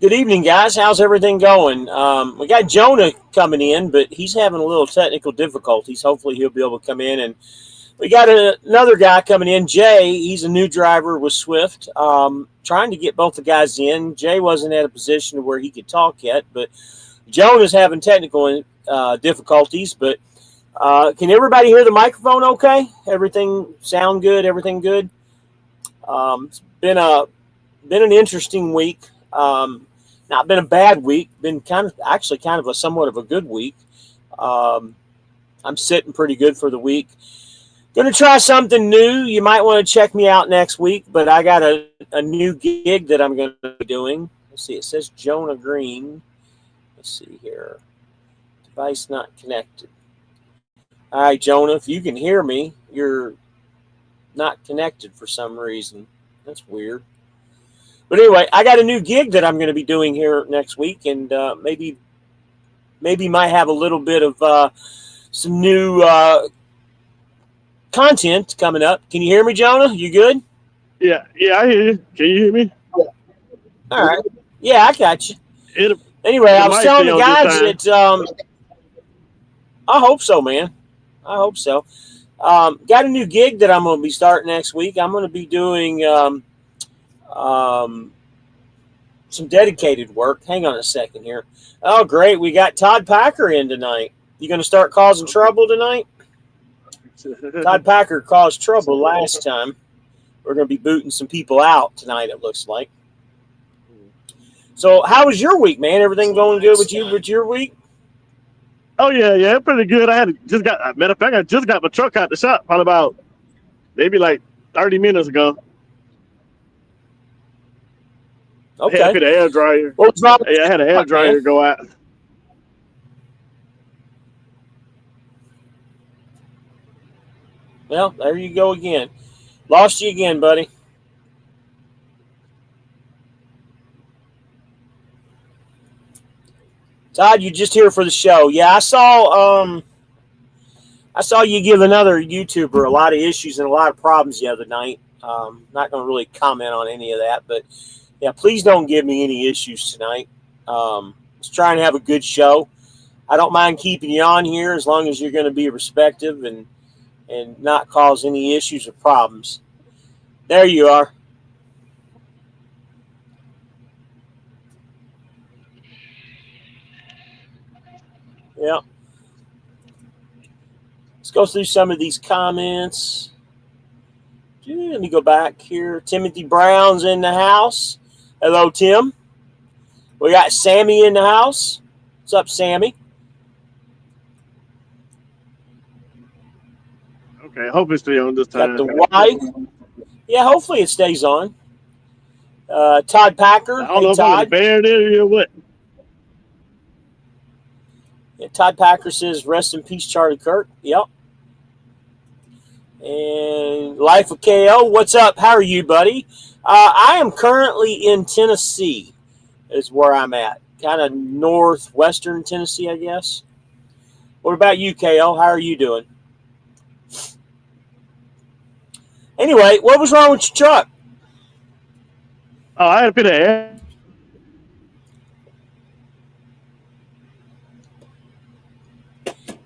Good evening, guys. How's everything going? We got Jonah coming in, but he's having a little technical difficulties. Hopefully, he'll be able to come in. And we got another guy coming in, Jay. He's a new driver with Swift. Trying to get both the guys in. Jay wasn't at a position where he could talk yet, but Jonah's having technical difficulties. But can everybody hear the microphone okay? Everything sound good? Everything good? It's been an interesting week. Not been a bad week. Been kind of a somewhat of a good week. I'm sitting pretty good for the week. Going to try something new. You might want to check me out next week, but I got a new gig that I'm going to be doing. Let's see. It says Jonah Green. Let's see here. Device not connected. All right, Jonah, if you can hear me, you're not connected for some reason. That's weird. But anyway, I got a new gig that I'm going to be doing here next week, and maybe might have a little bit of some new content coming up. Can you hear me, Jonah? You good? Yeah, I hear you. Can you hear me? Yeah. All right. Yeah, I got you. Anyway, I was telling the guys that I hope so, man. I hope so. Got a new gig that I'm going to be starting next week. I'm going to be doing some dedicated work. Hang on a second here. Oh, great. We got Todd Packer in tonight. You going to start causing trouble tonight? Todd Packer caused trouble last time. We're going to be booting some people out tonight, it looks like. So how was your week, man? Everything going good with your week? Oh, yeah, pretty good. Matter of fact, I just got my truck out the shop probably about maybe like 30 minutes ago. Okay. I had an air dryer. What's wrong? Yeah, I had an air dryer go out. Well, there you go again. Lost you again, buddy. Todd, you just here for the show. Yeah, I saw you give another YouTuber a lot of issues and a lot of problems the other night. Not going to really comment on any of that, but yeah, please don't give me any issues tonight. Let's try and have a good show. I don't mind keeping you on here as long as you're going to be respectful and not cause any issues or problems. There you are. Yeah. Let's go through some of these comments. Let me go back here. Timothy Brown's in the house. Hello, Tim. We got Sammy in the house. What's up, Sammy? Okay, hope it's still on this time. Got the wife. Yeah, hopefully it stays on. Todd Packer. I don't know if I'm buried in or what. Yeah, Todd Packer says, rest in peace, Charlie Kirk. Yep. And Life of KO, what's up? How are you, buddy? I am currently in Tennessee is where I'm at. Kind of northwestern Tennessee, I guess. What about you, KO? How are you doing? Anyway, what was wrong with your truck? Oh, I had a bit of air.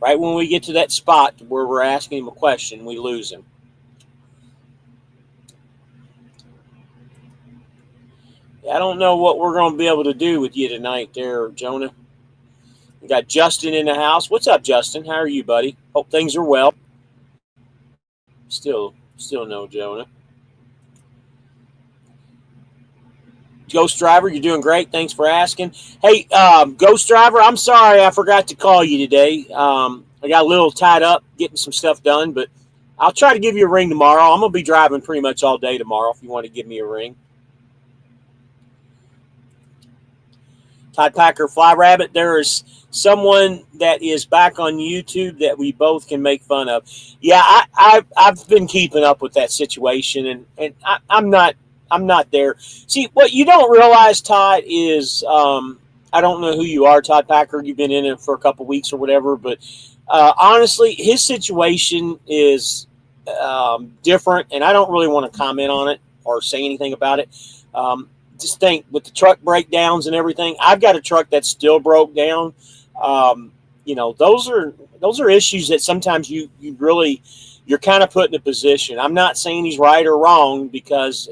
Right when we get to that spot where we're asking him a question, we lose him. Yeah, I don't know what we're going to be able to do with you tonight there, Jonah. We got Justin in the house. What's up, Justin? How are you, buddy? Hope things are well. Still no Jonah. Ghost Driver, you're doing great. Thanks for asking. Hey, Ghost Driver, I'm sorry I forgot to call you today. I got a little tied up getting some stuff done, but I'll try to give you a ring tomorrow. I'm going to be driving pretty much all day tomorrow if you want to give me a ring. Todd Packer, Fly Rabbit, there is someone that is back on YouTube that we both can make fun of. Yeah, I've been keeping up with that situation, and I'm not there. See, what you don't realize, Todd, is I don't know who you are, Todd Packer. You've been in it for a couple weeks or whatever, but honestly, his situation is different, and I don't really want to comment on it or say anything about it. just think with the truck breakdowns and everything, I've got a truck that's still broke down. Those are issues that sometimes you're kind of put in a position. I'm not saying he's right or wrong because,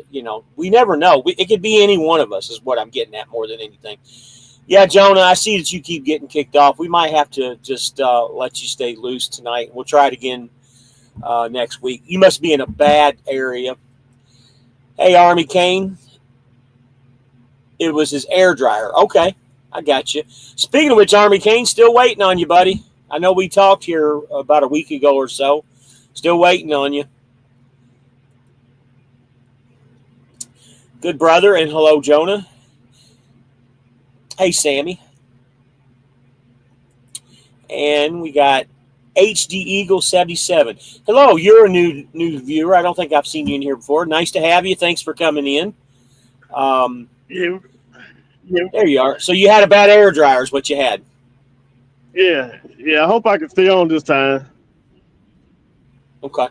we never know. It could be any one of us is what I'm getting at more than anything. Yeah, Jonah, I see that you keep getting kicked off. We might have to just let you stay loose tonight. We'll try it again next week. You must be in a bad area. Hey, Army Kane. It was his air dryer. Okay, I got you. Speaking of which, Army Kane, still waiting on you, buddy. I know we talked here about a week ago or so. Still waiting on you. Good brother, and hello, Jonah. Hey, Sammy. And we got HD Eagle 77. Hello, you're a new viewer. I don't think I've seen you in here before. Nice to have you. Thanks for coming in. Yeah. There you are. So you had a bad air dryer is what you had. Yeah. I hope I can stay on this time. Okay.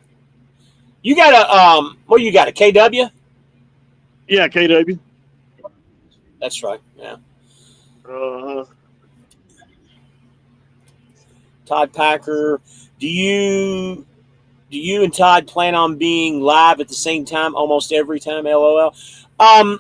You got a you got a KW? Yeah, KW. That's right. Yeah. Todd Packer, do you and Todd plan on being live at the same time almost every time? LOL. I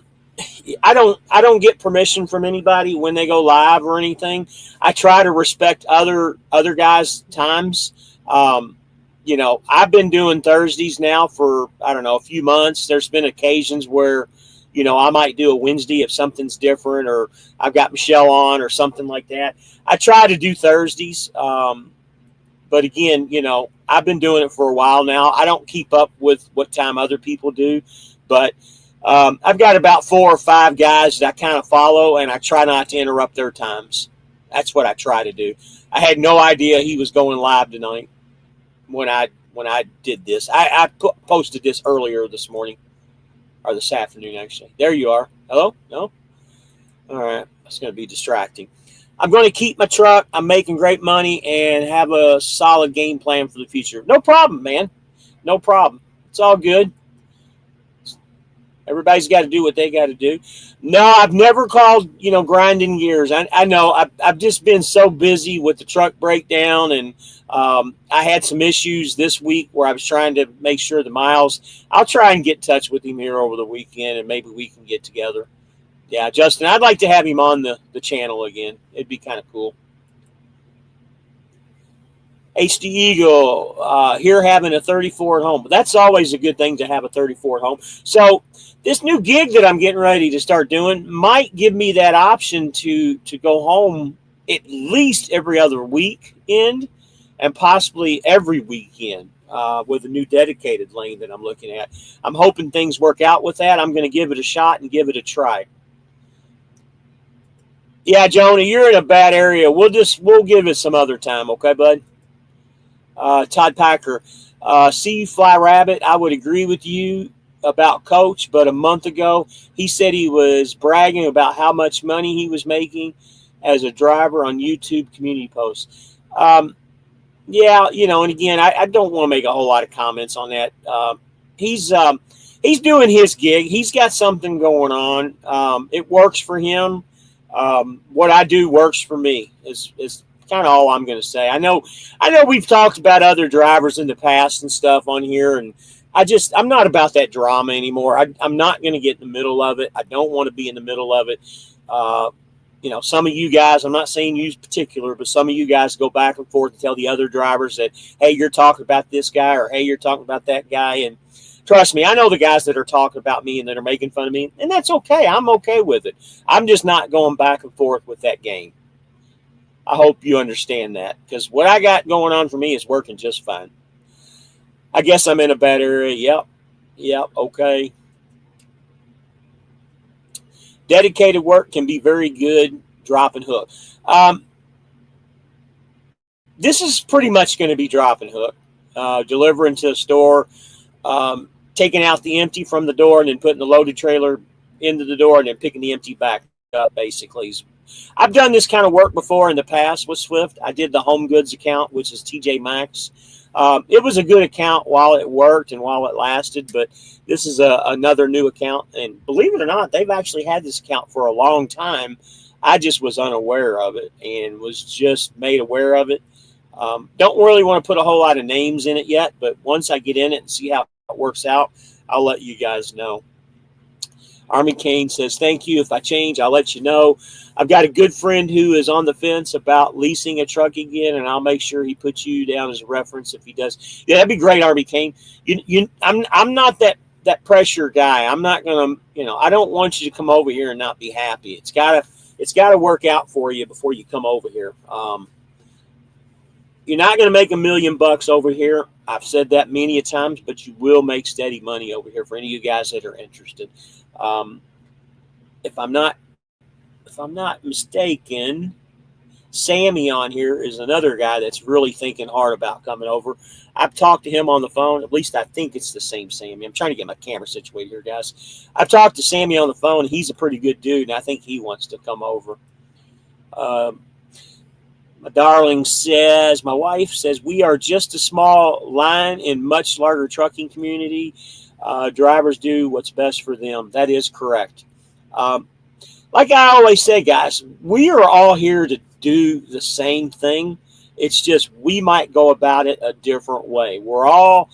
don't get permission from anybody when they go live or anything. I try to respect other guys' times. I've been doing Thursdays now for, I don't know, a few months. There's been occasions where, I might do a Wednesday if something's different or I've got Michelle on or something like that. I try to do Thursdays. But again, I've been doing it for a while now. I don't keep up with what time other people do, but I've got about 4 or 5 guys that I kind of follow, and I try not to interrupt their times. That's what I try to do. I had no idea he was going live tonight when I did this. I posted this earlier this morning, or this afternoon, actually. There you are. Hello? No? All right. That's going to be distracting. I'm going to keep my truck. I'm making great money and have a solid game plan for the future. No problem, man. No problem. It's all good. Everybody's got to do what they got to do. No, I've never called, grinding gears. I know I've just been so busy with the truck breakdown, and I had some issues this week where I was trying to make sure the miles. I'll try and get in touch with him here over the weekend, and maybe we can get together. Yeah, Justin, I'd like to have him on the channel again. It'd be kind of cool. HD Eagle, here having a 34 at home. But that's always a good thing to have a 34 at home. So this new gig that I'm getting ready to start doing might give me that option to go home at least every other weekend and possibly every weekend with a new dedicated lane that I'm looking at. I'm hoping things work out with that. I'm going to give it a shot and give it a try. Yeah, Jonah, you're in a bad area. We'll give it some other time, okay, bud? Todd Packer, see you fly rabbit. I would agree with you about Coach, but a month ago he said he was bragging about how much money he was making as a driver on YouTube community posts. Yeah, and again, I don't want to make a whole lot of comments on that. He's doing his gig. He's got something going on. It works for him. What I do works for me is kind of all I'm going to say. I know we've talked about other drivers in the past and stuff on here, and I'm not about that drama anymore. I'm not going to get in the middle of it. I don't want to be in the middle of it. Some of you guys, I'm not saying you in particular, but some of you guys go back and forth and tell the other drivers that, hey, you're talking about this guy, or hey, you're talking about that guy. And trust me, I know the guys that are talking about me and that are making fun of me, and that's okay. I'm okay with it. I'm just not going back and forth with that game. I hope you understand that, because what I got going on for me is working just fine. I guess I'm in a bad area. Yep, okay. Dedicated work can be very good, drop and hook. This is pretty much going to be drop and hook. Delivering to a store, taking out the empty from the door and then putting the loaded trailer into the door and then picking the empty back up, basically. I've done this kind of work before in the past with Swift. I did the home goods account, which is TJ Maxx. It was a good account while it worked and while it lasted, but this is another new account. And believe it or not, they've actually had this account for a long time. I just was unaware of it and was just made aware of it. Don't really want to put a whole lot of names in it yet, but once I get in it and see how it works out, I'll let you guys know. Army Kane says, thank you. If I change, I'll let you know. I've got a good friend who is on the fence about leasing a truck again, and I'll make sure he puts you down as a reference if he does. Yeah, that'd be great, Army Kane. I'm not that pressure guy. I'm not gonna, I don't want you to come over here and not be happy. It's gotta work out for you before you come over here. You're not gonna make $1 million over here. I've said that many a times, but you will make steady money over here for any of you guys that are interested. If I'm not mistaken, Sammy on here is another guy that's really thinking hard about coming over. I've talked to him on the phone. At least I think it's the same Sammy. I'm trying to get my camera situated here, guys. I've talked to Sammy on the phone. He's a pretty good dude, and I think he wants to come over. My wife says, we are just a small line in much larger trucking community. Drivers do what's best for them. That is correct. Like I always say, guys, we are all here to do the same thing. It's just we might go about it a different way. We're all,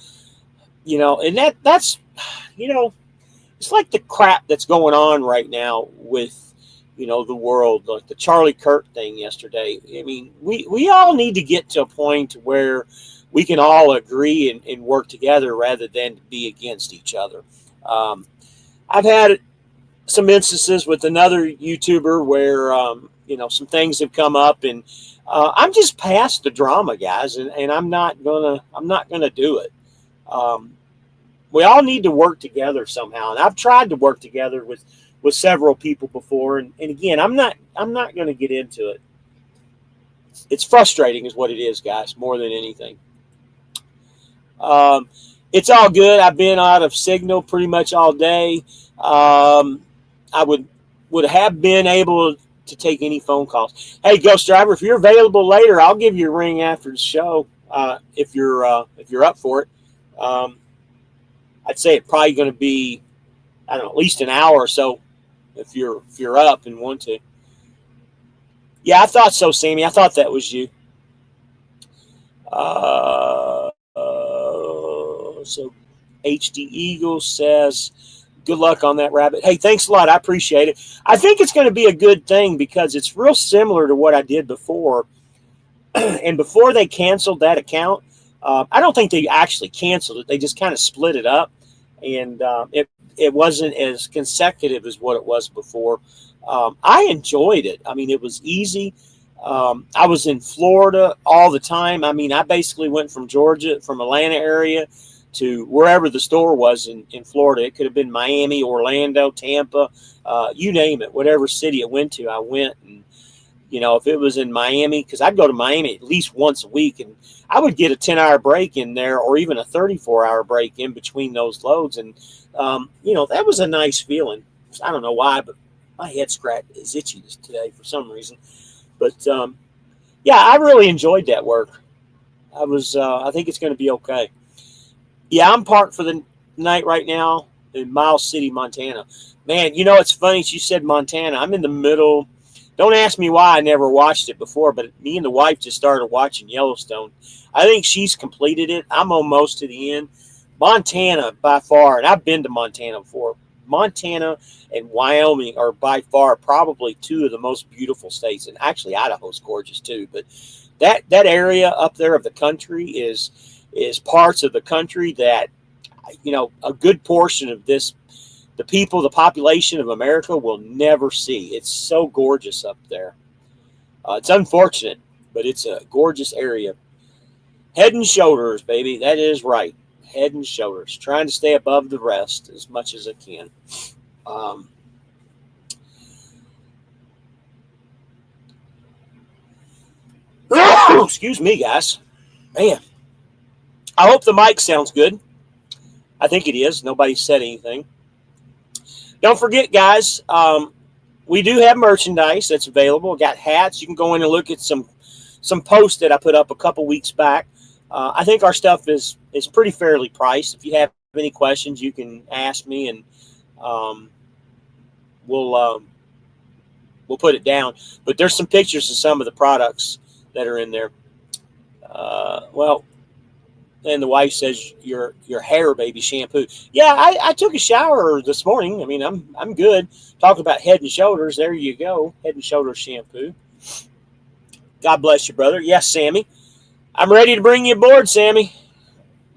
and that's, it's like the crap that's going on right now with, the world, like the Charlie Kirk thing yesterday. I mean, we all need to get to a point where we can all agree and work together rather than be against each other. I've had some instances with another YouTuber where, some things have come up, and I'm just past the drama, guys, and I'm not gonna do it. We all need to work together somehow, and I've tried to work together with several people before, and again, I'm not going to get into it. It's frustrating is what it is, guys, more than anything. It's all good. I've been out of signal pretty much all day. I would have been able to take any phone calls. Hey, Ghost Driver, if you're available later, I'll give you a ring after the show. If you're up for it. I'd say it's probably going to be, I don't know, at least an hour or so. If you're up and want to. Yeah, I thought so, Sammy. I thought that was you. So HD Eagle says, good luck on that, Rabbit. Hey, thanks a lot. I appreciate it. I think it's going to be a good thing because it's real similar to what I did before. And before they canceled that account, I don't think they actually canceled it. They just kind of split it up. And it wasn't as consecutive as what it was before. I enjoyed it. I mean, it was easy. I was in Florida all the time. I mean, I basically went from Atlanta area to wherever the store was in Florida. It could have been Miami, Orlando, Tampa, you name it. Whatever city it went to, I went. And, if it was in Miami, because I'd go to Miami at least once a week, and I would get a 10-hour break in there or even a 34-hour break in between those loads. And, that was a nice feeling. I don't know why, but my head scratch is itchy today for some reason. But, yeah, I really enjoyed that work. I think it's going to be okay. Yeah, I'm parked for the night right now in Miles City, Montana. Man, it's funny you said Montana. I'm in the middle. Don't ask me why I never watched it before, but me and the wife just started watching Yellowstone. I think she's completed it. I'm almost to the end. Montana, by far, and I've been to Montana before. Montana and Wyoming are by far probably two of the most beautiful states, and actually Idaho's gorgeous too. But that area up there of the country is parts of the country that, a good portion of the population of America will never see. It's so gorgeous up there. It's unfortunate, but it's a gorgeous area. Head and shoulders, baby. That is right. Head and shoulders. Trying to stay above the rest as much as I can. Excuse me, guys. Man. I hope the mic sounds good. I think it is. Nobody said anything. Don't forget, guys, we do have merchandise that's available. We got hats. You can go in and look at some posts that I put up a couple weeks back. I think our stuff is pretty fairly priced. If you have any questions, you can ask me, and um, we'll we'll put it down. But there's some pictures of some of the products that are in there. Well, and the wife says your hair, baby, shampoo. Yeah, I took a shower this morning. I mean, I'm good. Talk about Head and Shoulders. There you go, Head and Shoulders shampoo. God bless you, brother. Yes, Sammy. I'm ready to bring you aboard, Sammy.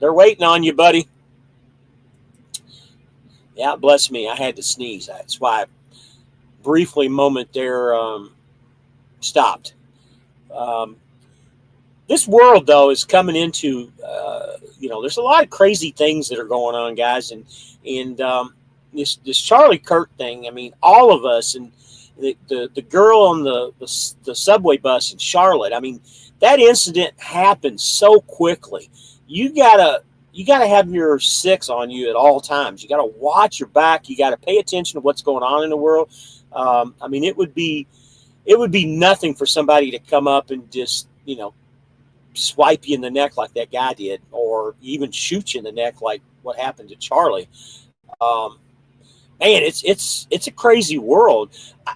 They're waiting on you, buddy. Yeah, bless me. I had to sneeze. That's why I briefly moment there stopped. Um, this world, though, is coming into, there's a lot of crazy things that are going on, guys. And this Charlie Kirk thing, I mean, all of us, and the girl on the subway bus in Charlotte, I mean, that incident happened so quickly. You gotta you gotta have your six on you at all times. You gotta watch your back. You gotta pay attention to what's going on in the world. I mean, it would be nothing for somebody to come up and just swipe you in the neck like that guy did, or even shoot you in the neck like what happened to Charlie. Um, Man, it's a crazy world.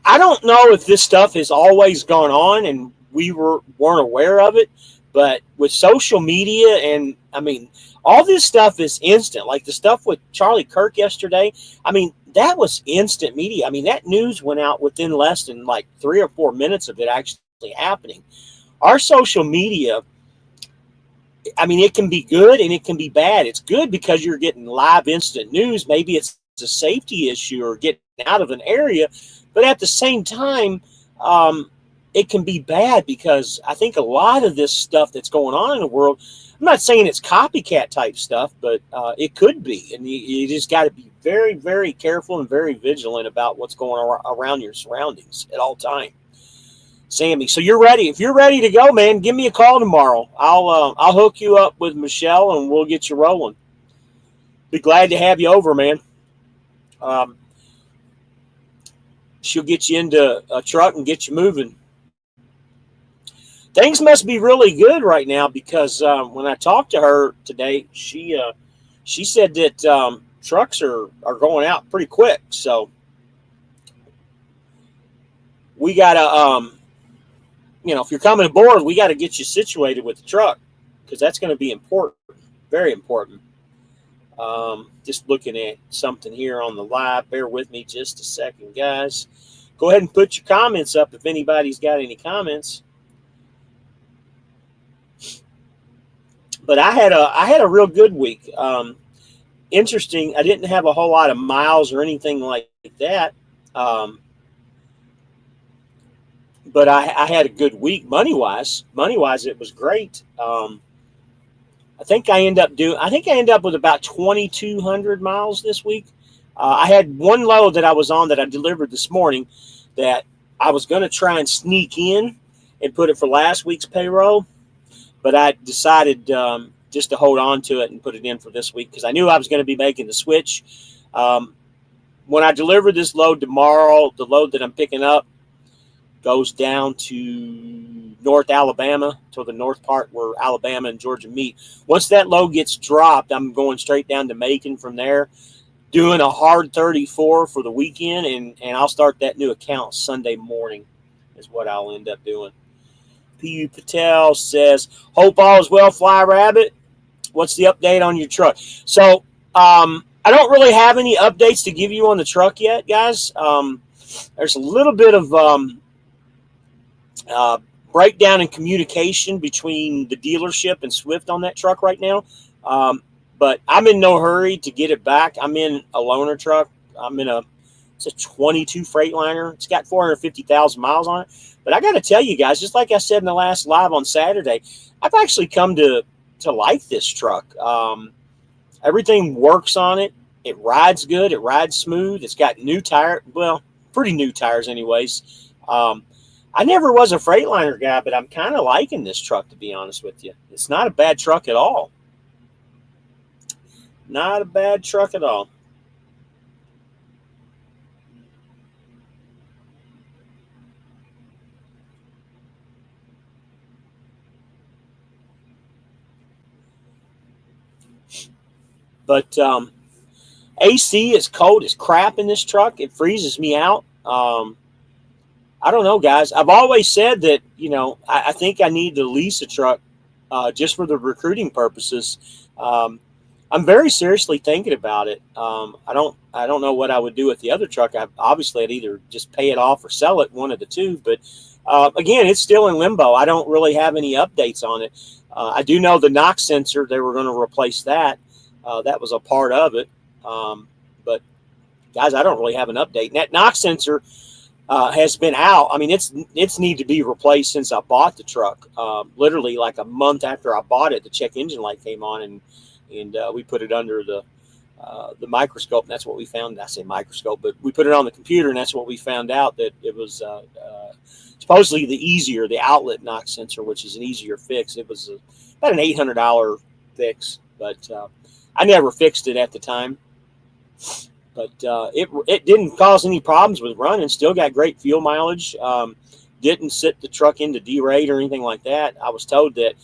I don't know if this stuff has always gone on and weren't aware of it, but with social media, and I mean, all this stuff is instant. Like the stuff with Charlie Kirk yesterday, I mean, that was instant media. I mean, that news went out within less than like 3 or 4 minutes of it actually happening. Our social media, I mean, it can be good and it can be bad. It's good because you're getting live instant news. Maybe it's a safety issue or getting out of an area, but at the same time, it can be bad because I think a lot of this stuff that's going on in the world, I'm not saying it's copycat type stuff, but it could be. And you just got to be very, very careful and very vigilant about what's going on around your surroundings at all times. Sammy, so you're ready. If you're ready to go, man, give me a call tomorrow. I'll hook you up with Michelle and we'll get you rolling. Be glad to have you over, man. Um, she'll get you into a truck and get you moving. Things must be really good right now because when I talked to her today, she said that trucks are going out pretty quick. So we gotta if you're coming aboard, we got to get you situated with the truck because that's going to be important, very important. Just looking at something here on the live. Bear with me just a second, guys. Go ahead and put your comments up if anybody's got any comments. But I had a real good week. Interesting. I didn't have a whole lot of miles or anything like that. But I had a good week money wise. Money wise, it was great. I think I end up with about 2,200 miles this week. I had one load that I was on that I delivered this morning that I was going to try and sneak in and put it for last week's payroll, but I decided just to hold on to it and put it in for this week because I knew I was going to be making the switch. When I deliver this load tomorrow, the load that I'm picking up goes down to North Alabama, to the north part where Alabama and Georgia meet. Once that load gets dropped, I'm going straight down to Macon from there, doing a hard 34 for the weekend, and I'll start that new account Sunday morning is what I'll end up doing. P.U. Patel says, hope all is well, Fly Rabbit. What's the update on your truck? So I don't really have any updates to give you on the truck yet, guys. There's a little bit of breakdown in communication between the dealership and Swift on that truck right now. But I'm in no hurry to get it back. I'm in a loaner truck. It's a 22 Freightliner. It's got 450,000 miles on it. But I got to tell you guys, just like I said in the last live on Saturday, I've actually come to like this truck. Everything works on it. It rides good. It rides smooth. It's got new tires. Well, pretty new tires anyways. I never was a Freightliner guy, but I'm kind of liking this truck, to be honest with you. It's not a bad truck at all. Not a bad truck at all. But AC is cold as crap in this truck. It freezes me out. I don't know, guys. I've always said that, I think I need to lease a truck just for the recruiting purposes. I'm very seriously thinking about it. I don't know what I would do with the other truck. Obviously, I'd either just pay it off or sell it, one of the two. But again, it's still in limbo. I don't really have any updates on it. I do know the knock sensor, they were going to replace that. That was a part of it. But guys, I don't really have an update. And that knock sensor has been out. I mean, it's need to be replaced since I bought the truck. Literally, like a month after I bought it, the check engine light came on, and we put it under the microscope, and that's what we found. I say microscope, but we put it on the computer, and that's what we found out, that it was supposedly the outlet knock sensor, which is an easier fix. It was about an $800 fix, but I never fixed it at the time. But it didn't cause any problems with running. Still got great fuel mileage. Didn't sit the truck into derate or anything like that. I was told that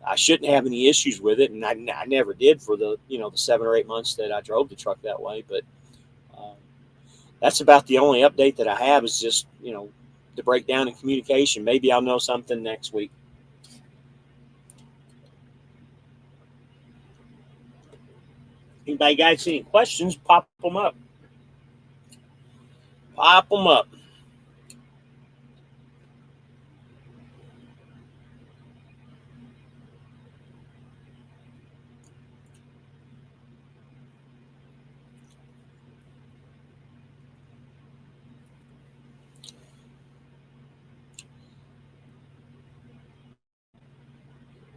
I shouldn't have any issues with it, and I never did for the 7 or 8 months that I drove the truck that way. But that's about the only update that I have, is just the breakdown in communication. Maybe I'll know something next week. Anybody got any questions? Pop them up. Pop them up.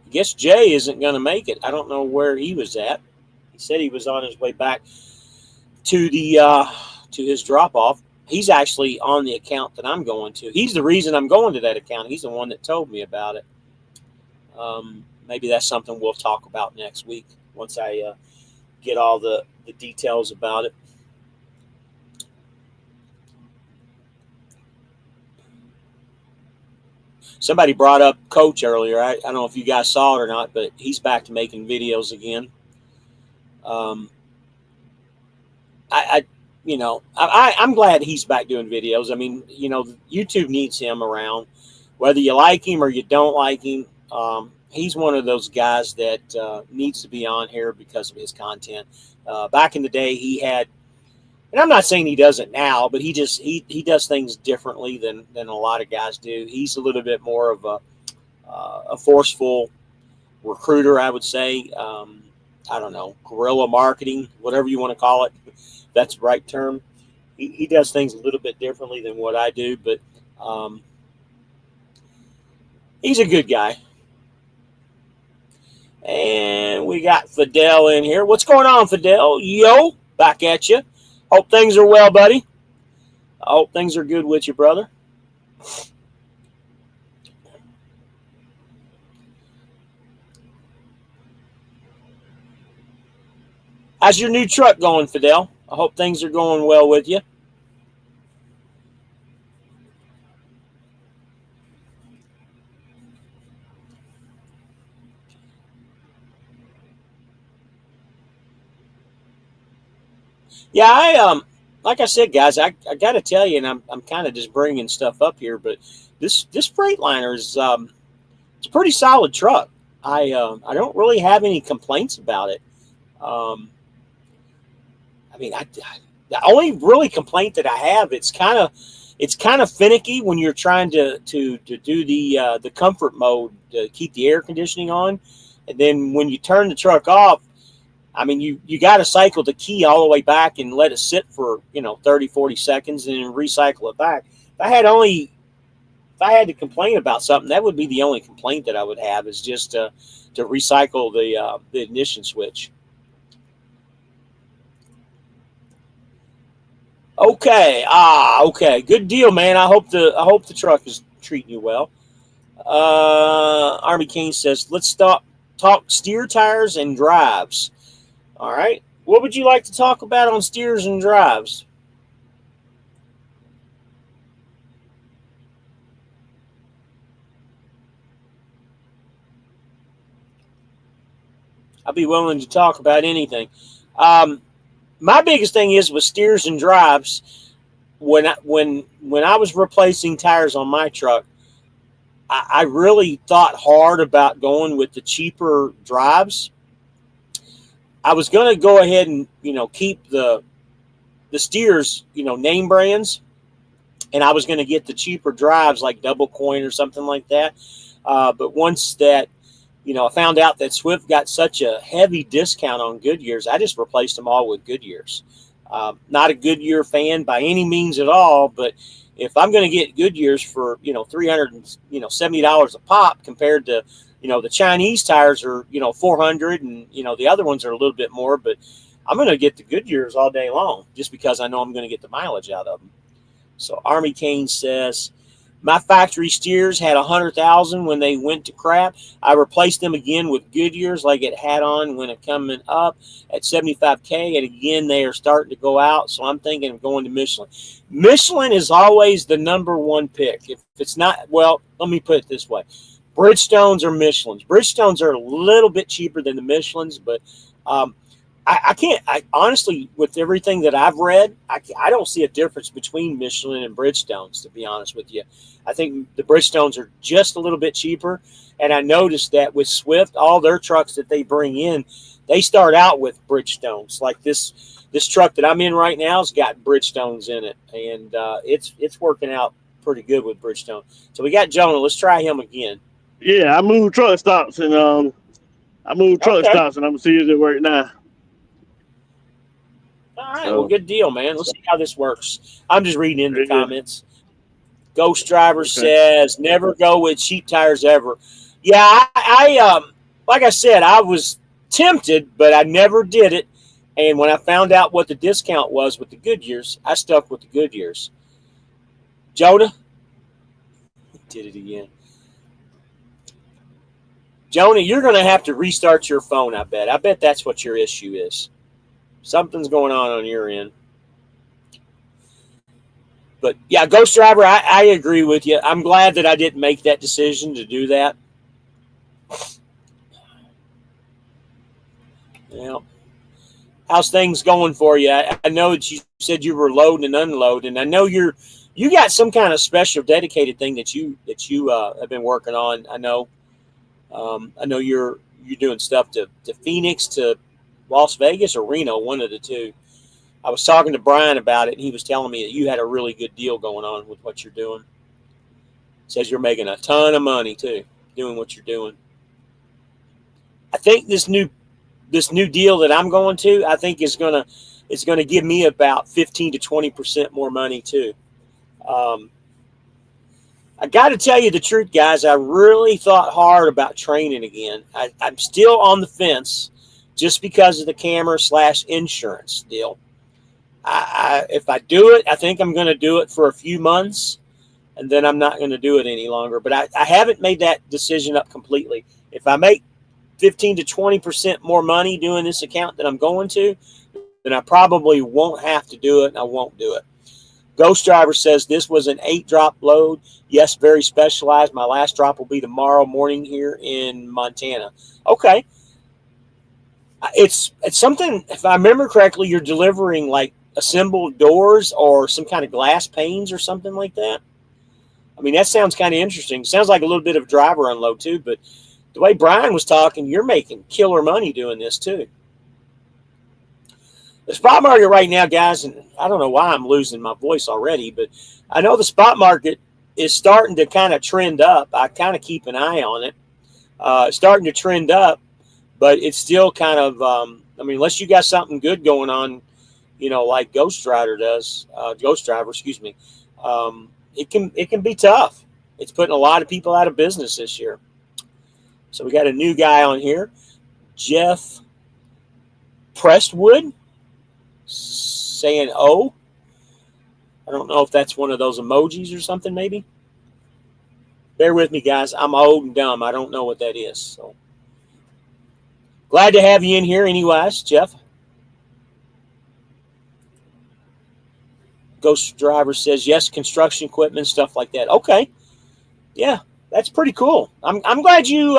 I guess Jay isn't going to make it. I don't know where he was at. He said he was on his way back to to his drop off. He's actually on the account that I'm going to. He's the reason I'm going to that account. He's the one that told me about it. Maybe that's something we'll talk about next week once I get all the details about it. Somebody brought up Coach earlier. I don't know if you guys saw it or not, but he's back to making videos again. I'm glad he's back doing videos. I mean, YouTube needs him around, whether you like him or you don't like him. He's one of those guys that needs to be on here because of his content. Back in the day, he had, and I'm not saying he doesn't now, but he does things differently than a lot of guys do. He's a little bit more of a forceful recruiter, I would say. I don't know, guerrilla marketing, whatever you want to call it. That's the right term. He does things a little bit differently than what I do, but he's a good guy. And we got Fidel in here. What's going on, Fidel? Yo, back at you. Hope things are well, buddy. I hope things are good with you, brother. How's your new truck going, Fidel? I hope things are going well with you. Yeah, like I said, guys, I got to tell you, and I'm kind of just bringing stuff up here, but this Freightliner is it's a pretty solid truck. I don't really have any complaints about it. I mean, the only really complaint that I have, it's kind of finicky when you're trying to do the comfort mode to keep the air conditioning on, and then when you turn the truck off, I mean, you got to cycle the key all the way back and let it sit for 30, 40 seconds and then recycle it back. If I had to complain about something, that would be the only complaint that I would have, is just to recycle the ignition switch. Okay. Okay. Good deal, man. I hope the truck is treating you well. Army Kane says, let's talk steer tires and drives. All right. What would you like to talk about on steers and drives? I'd be willing to talk about anything. My biggest thing is with steers and drives. When I was replacing tires on my truck, I really thought hard about going with the cheaper drives. I was going to go ahead and keep the steers name brands, and I was going to get the cheaper drives like Double Coin or something like that. But once that I found out that Swift got such a heavy discount on Goodyears, I just replaced them all with Goodyears. Not a Goodyear fan by any means at all, but if I'm going to get Goodyears for $370 a pop compared to the Chinese tires are $400, and the other ones are a little bit more, but I'm going to get the Goodyears all day long just because I know I'm going to get the mileage out of them. So Army Kane says, my factory steers had 100,000 when they went to crap. I replaced them again with Goodyears like it had on when it coming up at 75K. And again, they are starting to go out. So I'm thinking of going to Michelin. Michelin is always the number one pick. If it's not, well, let me put it this way. Bridgestones or Michelins. Bridgestones are a little bit cheaper than the Michelins, but I honestly, with everything that I've read, I don't see a difference between Michelin and Bridgestones, to be honest with you. I think the Bridgestones are just a little bit cheaper. And I noticed that with Swift, all their trucks that they bring in, they start out with Bridgestones. Like this truck that I'm in right now has got Bridgestones in it. And it's working out pretty good with Bridgestone. So we got Jonah. Let's try him again. Yeah, I moved truck stops and I'm gonna see if it work now. All right, well, good deal, man. Let's see how this works. I'm just reading in the comments. Ghost Driver says, never go with cheap tires ever. Yeah, I like I said, I was tempted, but I never did it. And when I found out what the discount was with the Goodyears, I stuck with the Goodyears. Jonah? Did it again. Jonah, you're going to have to restart your phone, I bet. I bet that's what your issue is. Something's going on your end. But, yeah, Ghost Driver, I agree with you. I'm glad that I didn't make that decision to do that. Well, how's things going for you? I know that you said you were loading and unloading. I know you got some kind of special dedicated thing that you have been working on. I know you're doing stuff to Phoenix, to Las Vegas, or Reno, one of the two. I was talking to Brian about it, and he was telling me that you had a really good deal going on with what you're doing. Says you're making a ton of money too, doing what you're doing. I think this new deal that I'm going to, I think it's gonna give me about 15 to 20% more money too. I got to tell you the truth, guys. I really thought hard about training again. I'm still on the fence just because of the camera / insurance deal. If I do it, I think I'm going to do it for a few months, and then I'm not going to do it any longer. But I haven't made that decision up completely. If I make 15 to 20% more money doing this account that I'm going to, then I probably won't have to do it, and I won't do it. Ghost Driver says this was an 8-drop load. Yes, very specialized. My last drop will be tomorrow morning here in Montana. Okay. It's something, if I remember correctly, you're delivering like assembled doors or some kind of glass panes or something like that. I mean, that sounds kind of interesting. Sounds like a little bit of driver unload too, but the way Brian was talking, you're making killer money doing this too. The spot market right now, guys, and I don't know why I'm losing my voice already, but I know the spot market is starting to kind of trend up. I kind of keep an eye on it. It's starting to trend up, but it's still kind of, unless you got something good going on, like Ghost Driver does, it can be tough. It's putting a lot of people out of business this year. So we got a new guy on here, Jeff Prestwood, saying "oh." I don't know if that's one of those emojis or something, maybe. Bear with me, guys. I'm old and dumb. I don't know what that is. So glad to have you in here anyways, Jeff. Ghost Driver says, yes, construction equipment, stuff like that. Okay. Yeah, that's pretty cool. I'm glad you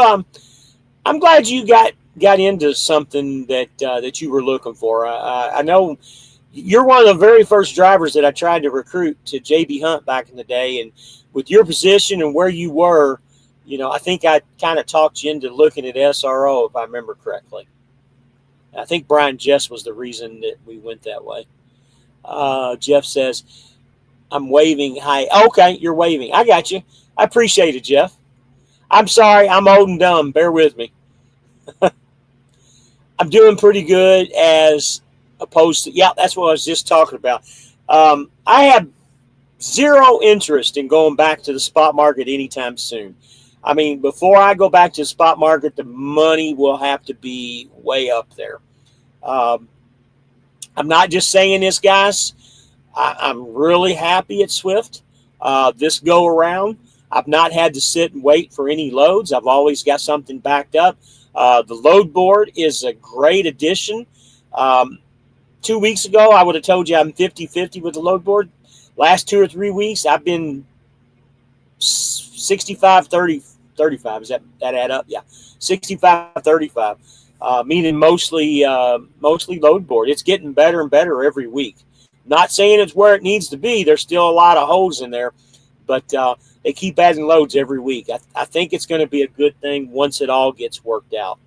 got got into something that you were looking for. I know you're one of the very first drivers that I tried to recruit to JB Hunt back in the day, and with your position and where you were, I think I kind of talked you into looking at SRO, if I remember correctly. I think Brian Jess was the reason that we went that way. Jeff says, I'm waving. Hi. Okay, you're waving. I got you. I appreciate it, Jeff. I'm sorry. I'm old and dumb. Bear with me. I'm doing pretty good as opposed to, yeah, that's what I was just talking about. I have zero interest in going back to the spot market anytime soon. I mean, before I go back to the spot market, the money will have to be way up there. I'm not just saying this, guys. I'm really happy at Swift. This go around, I've not had to sit and wait for any loads. I've always got something backed up. The load board is a great addition. 2 weeks ago, I would have told you I'm 50-50 with the load board. Last 2 or 3 weeks, I've been 65-30-35. Does that add up? Yeah, 65-35. Meaning mostly load board. It's getting better and better every week. Not saying it's where it needs to be. There's still a lot of holes in there, but they keep adding loads every week. I think it's going to be a good thing once it all gets worked out.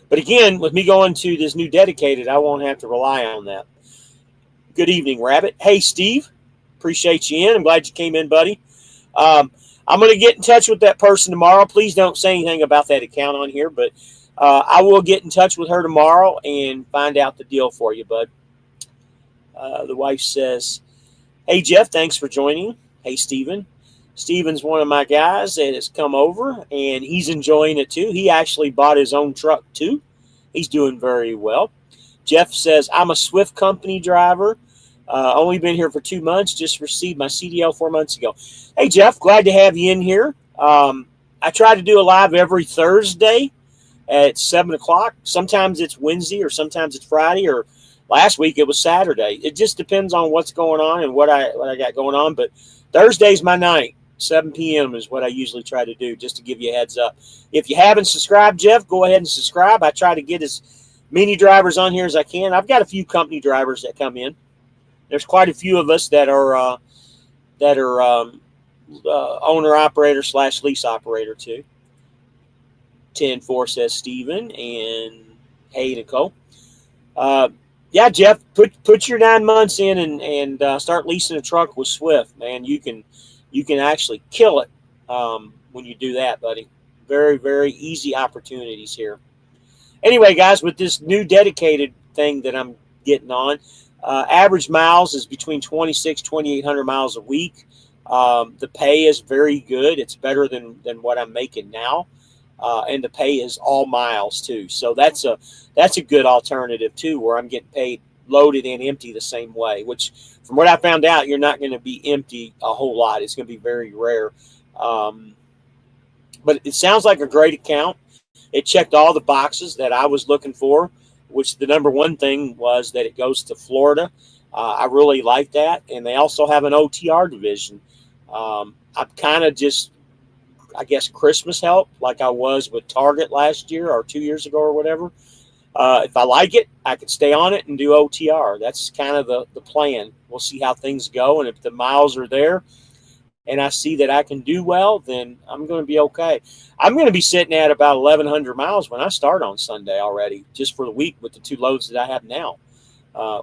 But again, with me going to this new dedicated, I won't have to rely on that. Good evening, Rabbit. Hey, Steve. Appreciate you in. I'm glad you came in, buddy. I'm going to get in touch with that person tomorrow. Please don't say anything about that account on here, but I will get in touch with her tomorrow and find out the deal for you, bud. The wife says, hey, Jeff, thanks for joining. Hey, Steven. Steven's one of my guys that has come over, and he's enjoying it too. He actually bought his own truck too. He's doing very well. Jeff says, I'm a Swift company driver. Only been here for 2 months. Just received my CDL 4 months ago. Hey, Jeff, glad to have you in here. I try to do a live every Thursday at 7 o'clock. Sometimes it's Wednesday or sometimes it's Friday, or last week it was Saturday. It just depends on what's going on and what I got going on. But Thursday's my night. 7 p.m. is what I usually try to do, just to give you a heads up. If you haven't subscribed, Jeff, go ahead and subscribe. I try to get as many drivers on here as I can. I've got a few company drivers that come in. There's quite a few of us that are owner operator / lease operator too. 10-4 says Steven, and hey, Nicole. Yeah, Jeff, put your 9 months in and start leasing a truck with Swift, man. You can actually kill it when you do that, buddy. Very, very easy opportunities here. Anyway, guys, with this new dedicated thing that I'm getting on, average miles is between 2,800 miles a week. The pay is very good. It's better than what I'm making now. And the pay is all miles too. So that's a good alternative too, where I'm getting paid loaded and empty the same way, which from what I found out, you're not going to be empty a whole lot. It's going to be very rare. But it sounds like a great account. It checked all the boxes that I was looking for, which the number one thing was that it goes to Florida. I really like that. And they also have an OTR division. I'm kind of just, I guess, Christmas help like I was with Target last year or 2 years ago or whatever. If I like it, I could stay on it and do OTR. That's kind of the plan. We'll see how things go. And if the miles are there and I see that I can do well, then I'm going to be okay. I'm going to be sitting at about 1,100 miles when I start on Sunday already, just for the week with the 2 loads that I have now,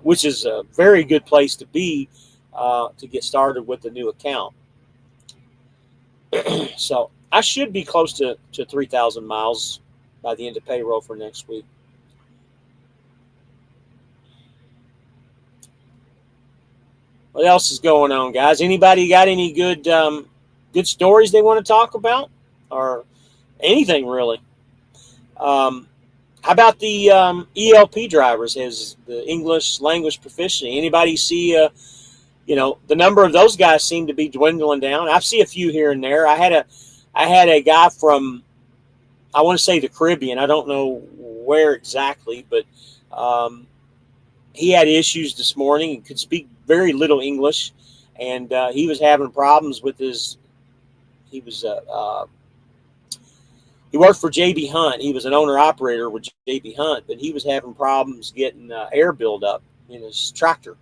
which is a very good place to be to get started with the new account. So I should be close to 3,000 miles by the end of payroll for next week. What else is going on, guys? Anybody got any good stories they want to talk about, or anything really? How about the ELP drivers? Has the English language proficiency? Anybody see? The number of those guys seem to be dwindling down. I see a few here and there. I had a guy from, I want to say the Caribbean. I don't know where exactly, but he had issues this morning and could speak very little English, and he was having problems with his. He was He worked for J.B. Hunt. He was an owner-operator with J.B. Hunt, but he was having problems getting air buildup in his tractor.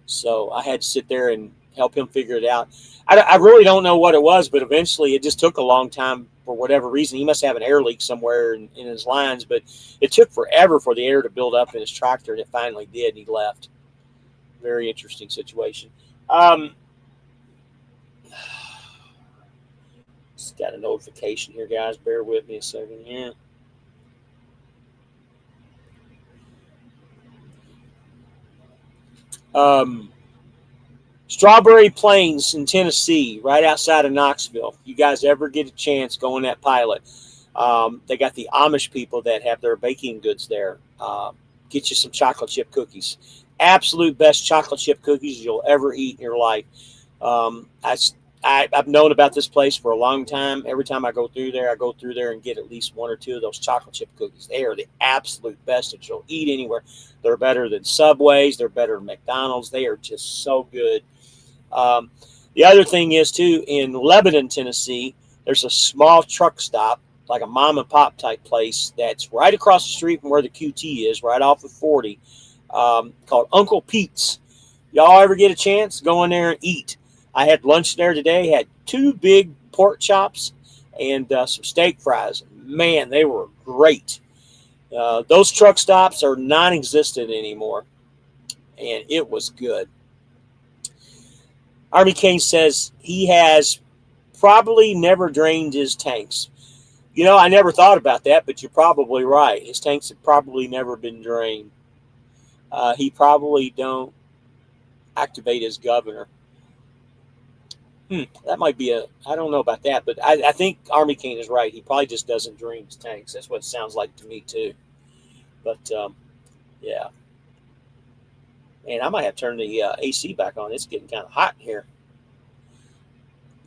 So I had to sit there and help him figure it out. I really don't know what it was, but eventually it just took a long time for whatever reason. He must have an air leak somewhere in his lines, but it took forever for the air to build up in his tractor, and it finally did, and he left. Very interesting situation. Just got a notification here, guys. Bear with me a second here. Strawberry Plains in Tennessee, right outside of Knoxville. If you guys ever get a chance, go on that pilot. They got the Amish people that have their baking goods there. Get you some chocolate chip cookies. Absolute best chocolate chip cookies you'll ever eat in your life. I've known about this place for a long time. Every time I go through there and get at least one or two of those chocolate chip cookies. They are the absolute best that you'll eat anywhere. They're better than Subways. They're better than McDonald's. They are just so good. The other thing is, too, in Lebanon, Tennessee, there's a small truck stop, like a mom and pop type place that's right across the street from where the QT is, right off of 40, called Uncle Pete's. Y'all ever get a chance, go in there and eat. I had lunch there today, had 2 big pork chops and some steak fries. Man, they were great. Those truck stops are non-existent anymore, and it was good. Army Kane says he has probably never drained his tanks. You know, I never thought about that, but you're probably right. His tanks have probably never been drained. He probably don't activate his governor. That might be I don't know about that, but I think Army Kane is right. He probably just doesn't drain his tanks. That's what it sounds like to me, too. But, yeah. Man, I might have to turn the AC back on. It's getting kind of hot in here.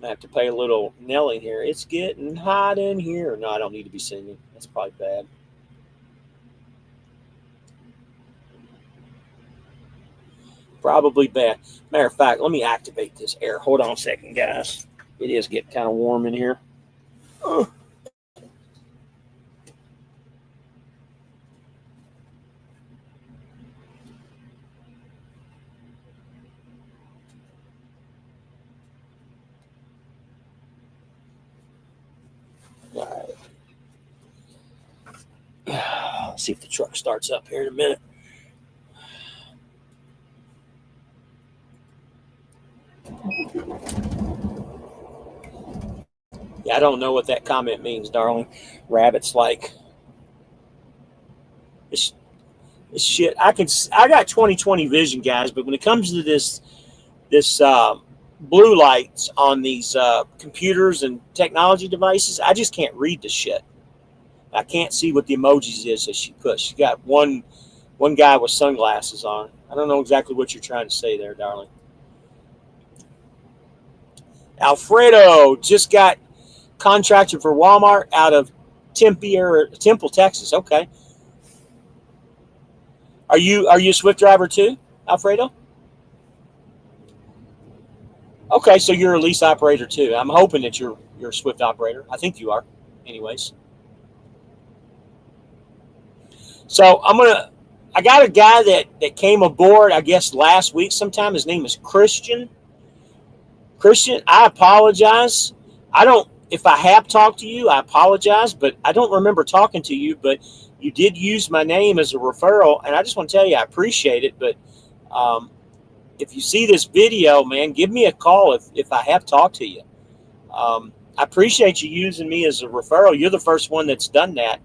I have to play a little Nelly here. It's getting hot in here. No, I don't need to be singing. That's probably bad. Probably bad. Matter of fact, let me activate this air. Hold on a second, guys. It is getting kind of warm in here. Oh. All right. Let's see if the truck starts up here in a minute. Yeah, I don't know what that comment means, darling. Rabbit's like this shit. I got 20/20 vision, guys, but when it comes to this blue lights on these computers and technology devices, I just can't read the shit. I can't see what the emojis is that she put. She got one guy with sunglasses on. I don't know exactly what you're trying to say there, darling. Alfredo just got contracted for Walmart out of Temple, Texas. Okay. Are you a Swift driver too, Alfredo? Okay, so you're a lease operator too. I'm hoping that you're a Swift operator. I think you are. Anyways. So I got a guy that came aboard, I guess, last week sometime. His name is Christian. Christian, I apologize. If I have talked to you, I apologize, but I don't remember talking to you, but you did use my name as a referral, and I just want to tell you I appreciate it, but if you see this video, man, give me a call if I have talked to you. I appreciate you using me as a referral. You're the first one that's done that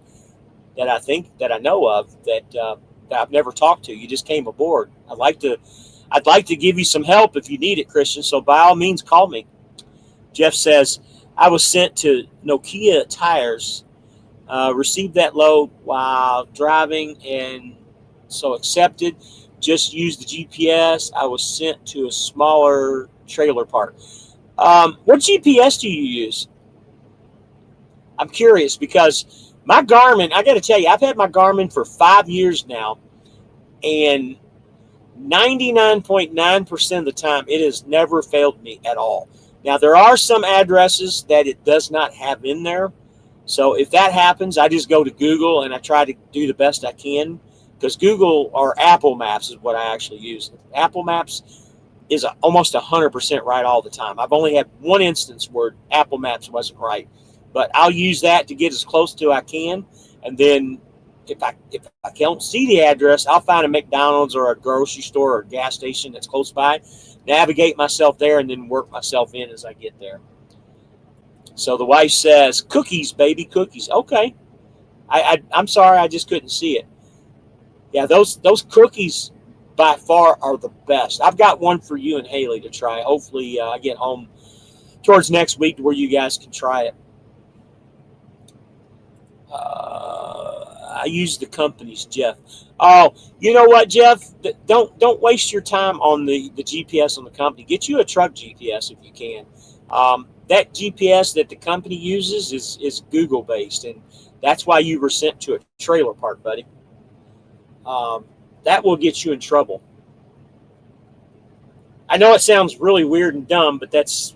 I know of that I've never talked to. You just came aboard. I'd like to give you some help if you need it, Christian. So by all means, call me. Jeff says, I was sent to Nokia tires, received that load while driving, and so accepted. Just used the GPS. I was sent to a smaller trailer park. What GPS do you use? I'm curious because my Garmin, I got to tell you, I've had my Garmin for 5 years now, and 99.9% of the time, it has never failed me at all. Now, there are some addresses that it does not have in there, So if that happens, I just go to Google and I try to do the best I can, because Google or Apple Maps is what I actually use. Apple Maps is almost 100% right all the time. I've only had one instance where Apple Maps wasn't right, but I'll use that to get as close to I can. And then if I don't see the address, I'll find a McDonald's or a grocery store or a gas station that's close by, navigate myself there, and then work myself in as I get there. So the wife says, cookies, baby, cookies. Okay. I'm sorry, I just couldn't see it. Yeah, those cookies by far are the best. I've got one for you and Haley to try. Hopefully I get home towards next week where you guys can try it. I use the company's, Jeff. Oh, you know what, Jeff? Don't waste your time on the GPS on the company. Get you a truck GPS if you can. That GPS that the company uses is Google based, and that's why you were sent to a trailer park, buddy. That will get you in trouble. I know it sounds really weird and dumb, but that's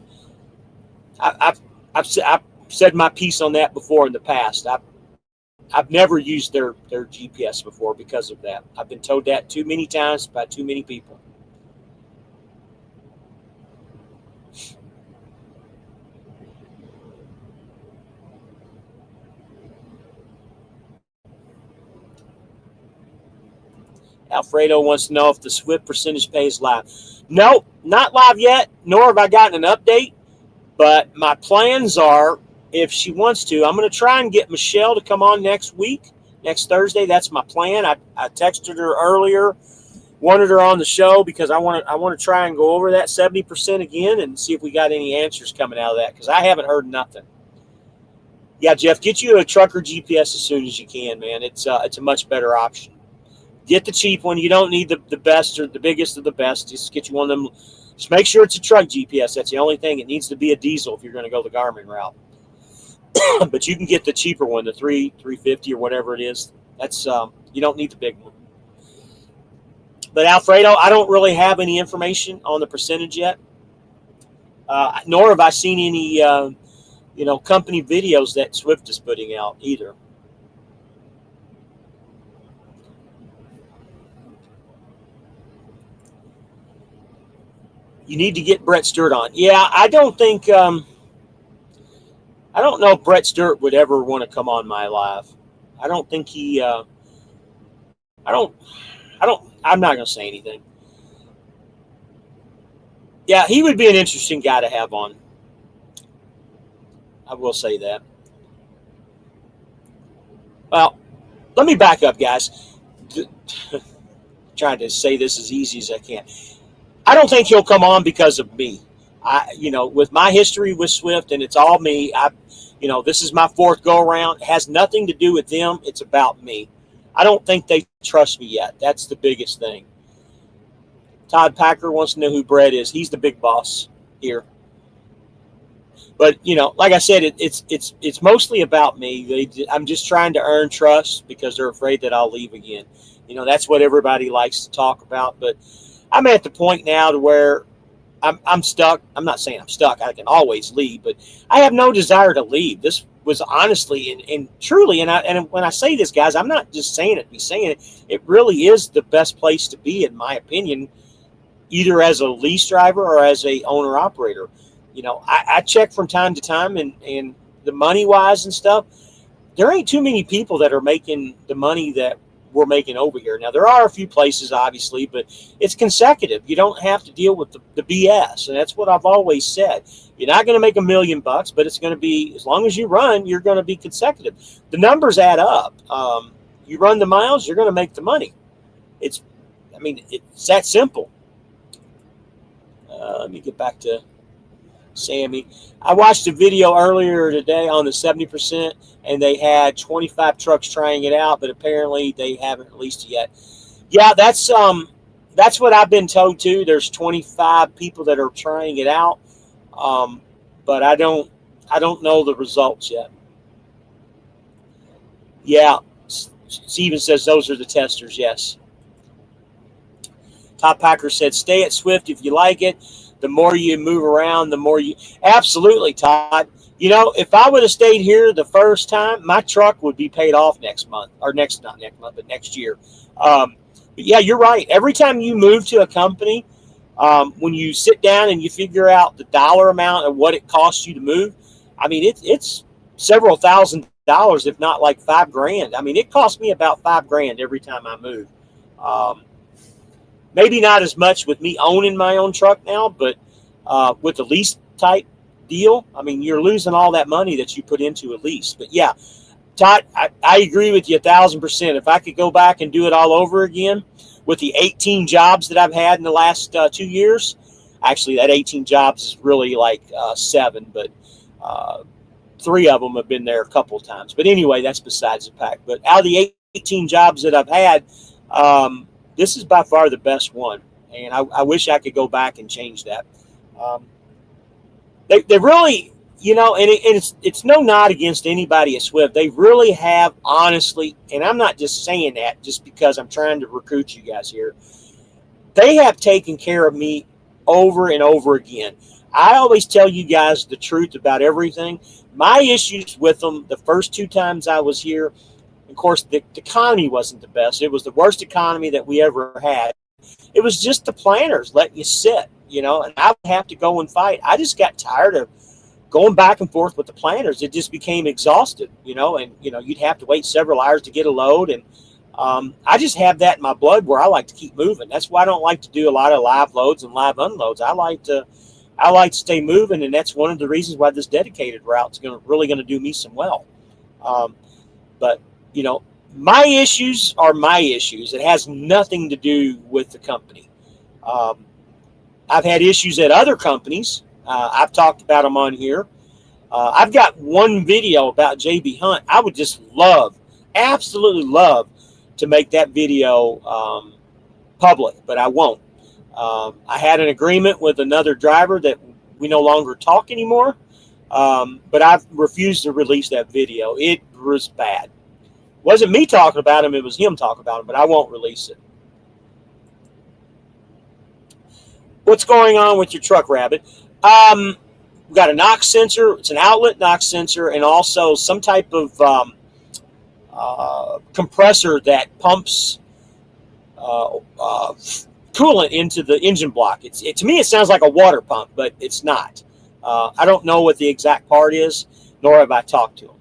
I've said my piece on that before in the past. I've never used their GPS before because of that. I've been told that too many times by too many people. Alfredo wants to know if the Swift percentage pay is live. Nope, not live yet, nor have I gotten an update. But my plans are, if she wants to, I'm going to try and get Michelle to come on next week, next Thursday. That's my plan. I texted her earlier, wanted her on the show because I want to try and go over that 70% again and see if we got any answers coming out of that, because I haven't heard nothing. Yeah, Jeff, get you a trucker GPS as soon as you can, man. It's a much better option. Get the cheap one. You don't need the best or the biggest of the best. Just get you one of them. Just make sure it's a truck GPS. That's the only thing. It needs to be a diesel if you're going to go the Garmin route. But you can get the cheaper one, the 350 or whatever it is. That's you don't need the big one. But Alfredo, I don't really have any information on the percentage yet, nor have I seen any company videos that Swift is putting out either. You need to get Brett Stewart on. Yeah, I don't think I don't know if Brett Stewart would ever want to come on my live. I don't think he I'm not going to say anything. Yeah, he would be an interesting guy to have on. I will say that. Well, let me back up, guys. Trying to say this as easy as I can. I don't think he'll come on because of me. With my history with Swift, and it's all me. This is my fourth go around. It has nothing to do with them. It's about me. I don't think they trust me yet. That's the biggest thing. Todd Packer wants to know who Brett is. He's the big boss here. But like I said, it's mostly about me. I'm just trying to earn trust because they're afraid that I'll leave again. That's what everybody likes to talk about. But I'm at the point now to where I'm stuck. I'm not saying I'm stuck. I can always leave, but I have no desire to leave. This was honestly and truly, and when I say this, guys, I'm not just saying it to be saying it. It really is the best place to be, in my opinion, either as a lease driver or as a owner operator. I check from time to time, and the money wise and stuff, there ain't too many people that are making the money that we're making over here. Now, there are a few places, obviously, but it's consecutive. You don't have to deal with the BS, and that's what I've always said. You're not going to make $1 million, but it's going to be, as long as you run, you're going to be consecutive. The numbers add up. You run the miles, you're going to make the money. It's that simple. Let me get back to Sammy. I watched a video earlier today on the 70%, and they had 25 trucks trying it out, but apparently they haven't released it yet. Yeah, that's what I've been told too. There's 25 people that are trying it out, but I don't know the results yet. Yeah, Steven says those are the testers. Yes. Top Packer said, "Stay at Swift if you like it. the more you move around, the more you. Absolutely, Todd. You know, if I would have stayed here the first time, my truck would be paid off next month, or not next month, but next year. But yeah, you're right. Every time you move to a company, when you sit down and you figure out the dollar amount of what it costs you to move, I mean, it's several $1,000s, if not like $5,000. I mean, it cost me about $5,000 every time I move. Maybe not as much with me owning my own truck now, but with the lease type deal, I mean, you're losing all that money that you put into a lease. But yeah, Todd, I agree with you 1,000%. If I could go back and do it all over again with the 18 jobs that I've had in the last 2 years, actually that 18 jobs is really like 7, but 3 of them have been there a couple of times. But anyway, that's besides the fact. But out of the 18 jobs that I've had, this is by far the best one. And I wish I could go back and change that. They really, you know, and it's no nod against anybody at Swift. They really have, honestly, and I'm not just saying that just because I'm trying to recruit you guys here. They have taken care of me over and over again. I always tell you guys the truth about everything. My issues with them the first 2 times I was here, of course, the economy wasn't the best. It was the worst economy that we ever had. It was just the planners letting you sit, you know, and I would have to go and fight. I just got tired of going back and forth with the planners. It just became exhausted, you know, and, you know, you'd have to wait several hours to get a load. And I just have that in my blood where I like to keep moving. That's why I don't like to do a lot of live loads and live unloads. I like to stay moving, and that's one of the reasons why this dedicated route is really going to do me some well. But, you know, my issues are my issues. It has nothing to do with the company. I've had issues at other companies. I've talked about them on here. I've got one video about JB Hunt. I would just absolutely love to make that video public, but I won't. I had an agreement with another driver that we no longer talk anymore, but I've refused to release that video. It was bad. It wasn't me talking about him, it was him talking about him, but I won't release it. What's going on with your truck, Rabbit? We've got a knock sensor. It's an outlet knock sensor, and also some type of compressor that pumps coolant into the engine block. To me, it sounds like a water pump, but it's not. I don't know what the exact part is, nor have I talked to him.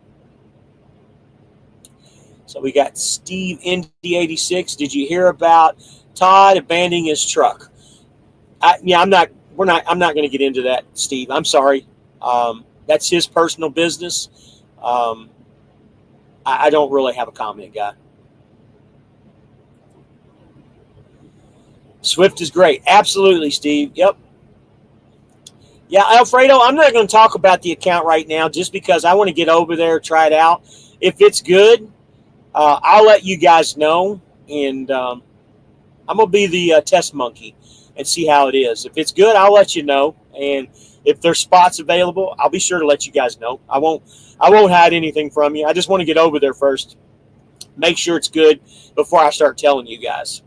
So we got Steve ND86. Did you hear about Todd abandoning his truck? I'm not going to get into that, Steve. I'm sorry. That's his personal business. I don't really have a comment, guy. Swift is great. Absolutely, Steve. Yep. Yeah, Alfredo, I'm not going to talk about the account right now just because I want to get over there, try it out. If it's good, I'll let you guys know. And I'm going to be the test monkey and see how it is. If it's good, I'll let you know. And if there's spots available, I'll be sure to let you guys know. I won't hide anything from you. I just want to get over there first, make sure it's good before I start telling you guys.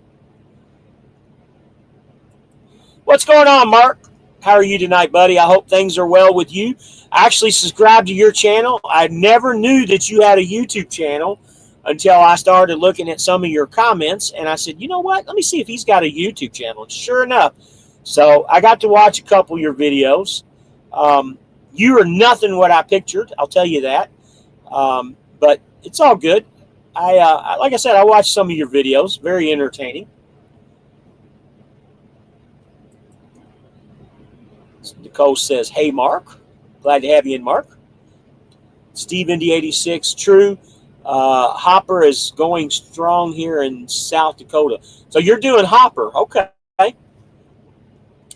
What's going on, Mark? How are you tonight, buddy? I hope things are well with you. I actually subscribed to your channel. I never knew that you had a YouTube channel until I started looking at some of your comments, and I said, you know what? Let me see if he's got a YouTube channel. And sure enough, so I got to watch a couple of your videos. You are nothing what I pictured, I'll tell you that. But it's all good. Like I said, I watched some of your videos. Very entertaining. Nicole says, hey, Mark. Glad to have you in, Mark. Steve ND86, true. Hopper is going strong here in South Dakota. So you're doing Hopper. Okay.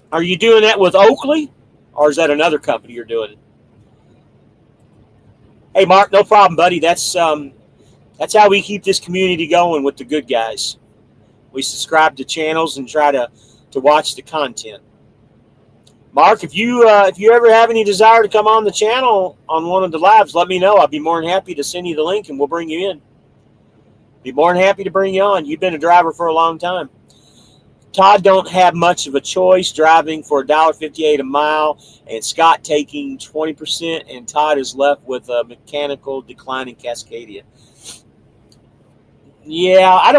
Are you doing that with Oakley, or is that another company you're doing it? Hey, Mark, no problem, buddy. That's how we keep this community going with the good guys. We subscribe to channels and try to watch the content. Mark, if you ever have any desire to come on the channel on one of the lives, let me know. I'll be more than happy to send you the link and we'll bring you in. Be more than happy to bring you on. You've been a driver for a long time. Todd don't have much of a choice driving for $1.58 a mile, and Scott taking 20%, and Todd is left with a mechanical declining Cascadia. Yeah,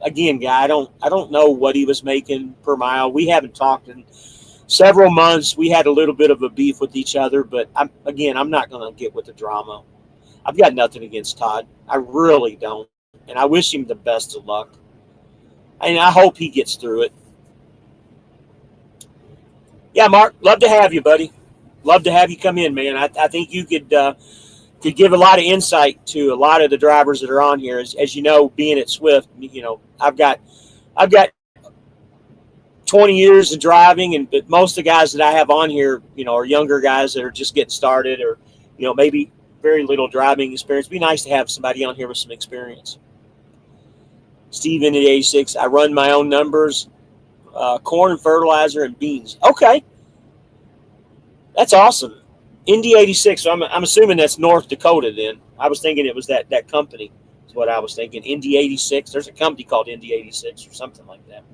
again, guy, I don't know what he was making per mile. We haven't talked in several months. We had a little bit of a beef with each other, but I'm not going to get with the drama. I've got nothing against Todd. I really don't, and I wish him the best of luck. And I hope he gets through it. Yeah, Mark, love to have you, buddy. Love to have you come in, man. I think you could give a lot of insight to a lot of the drivers that are on here. As you know, being at Swift, I've got 20 years of driving, but most of the guys that I have on here, are younger guys that are just getting started, or maybe very little driving experience. It'd be nice to have somebody on here with some experience. Steven at 86. I run my own numbers, corn and fertilizer and beans. Okay, that's awesome. Indy 86. So I'm assuming that's North Dakota. Then I was thinking it was that company. Is what I was thinking. Indy 86. There's a company called Indy 86 or something like that.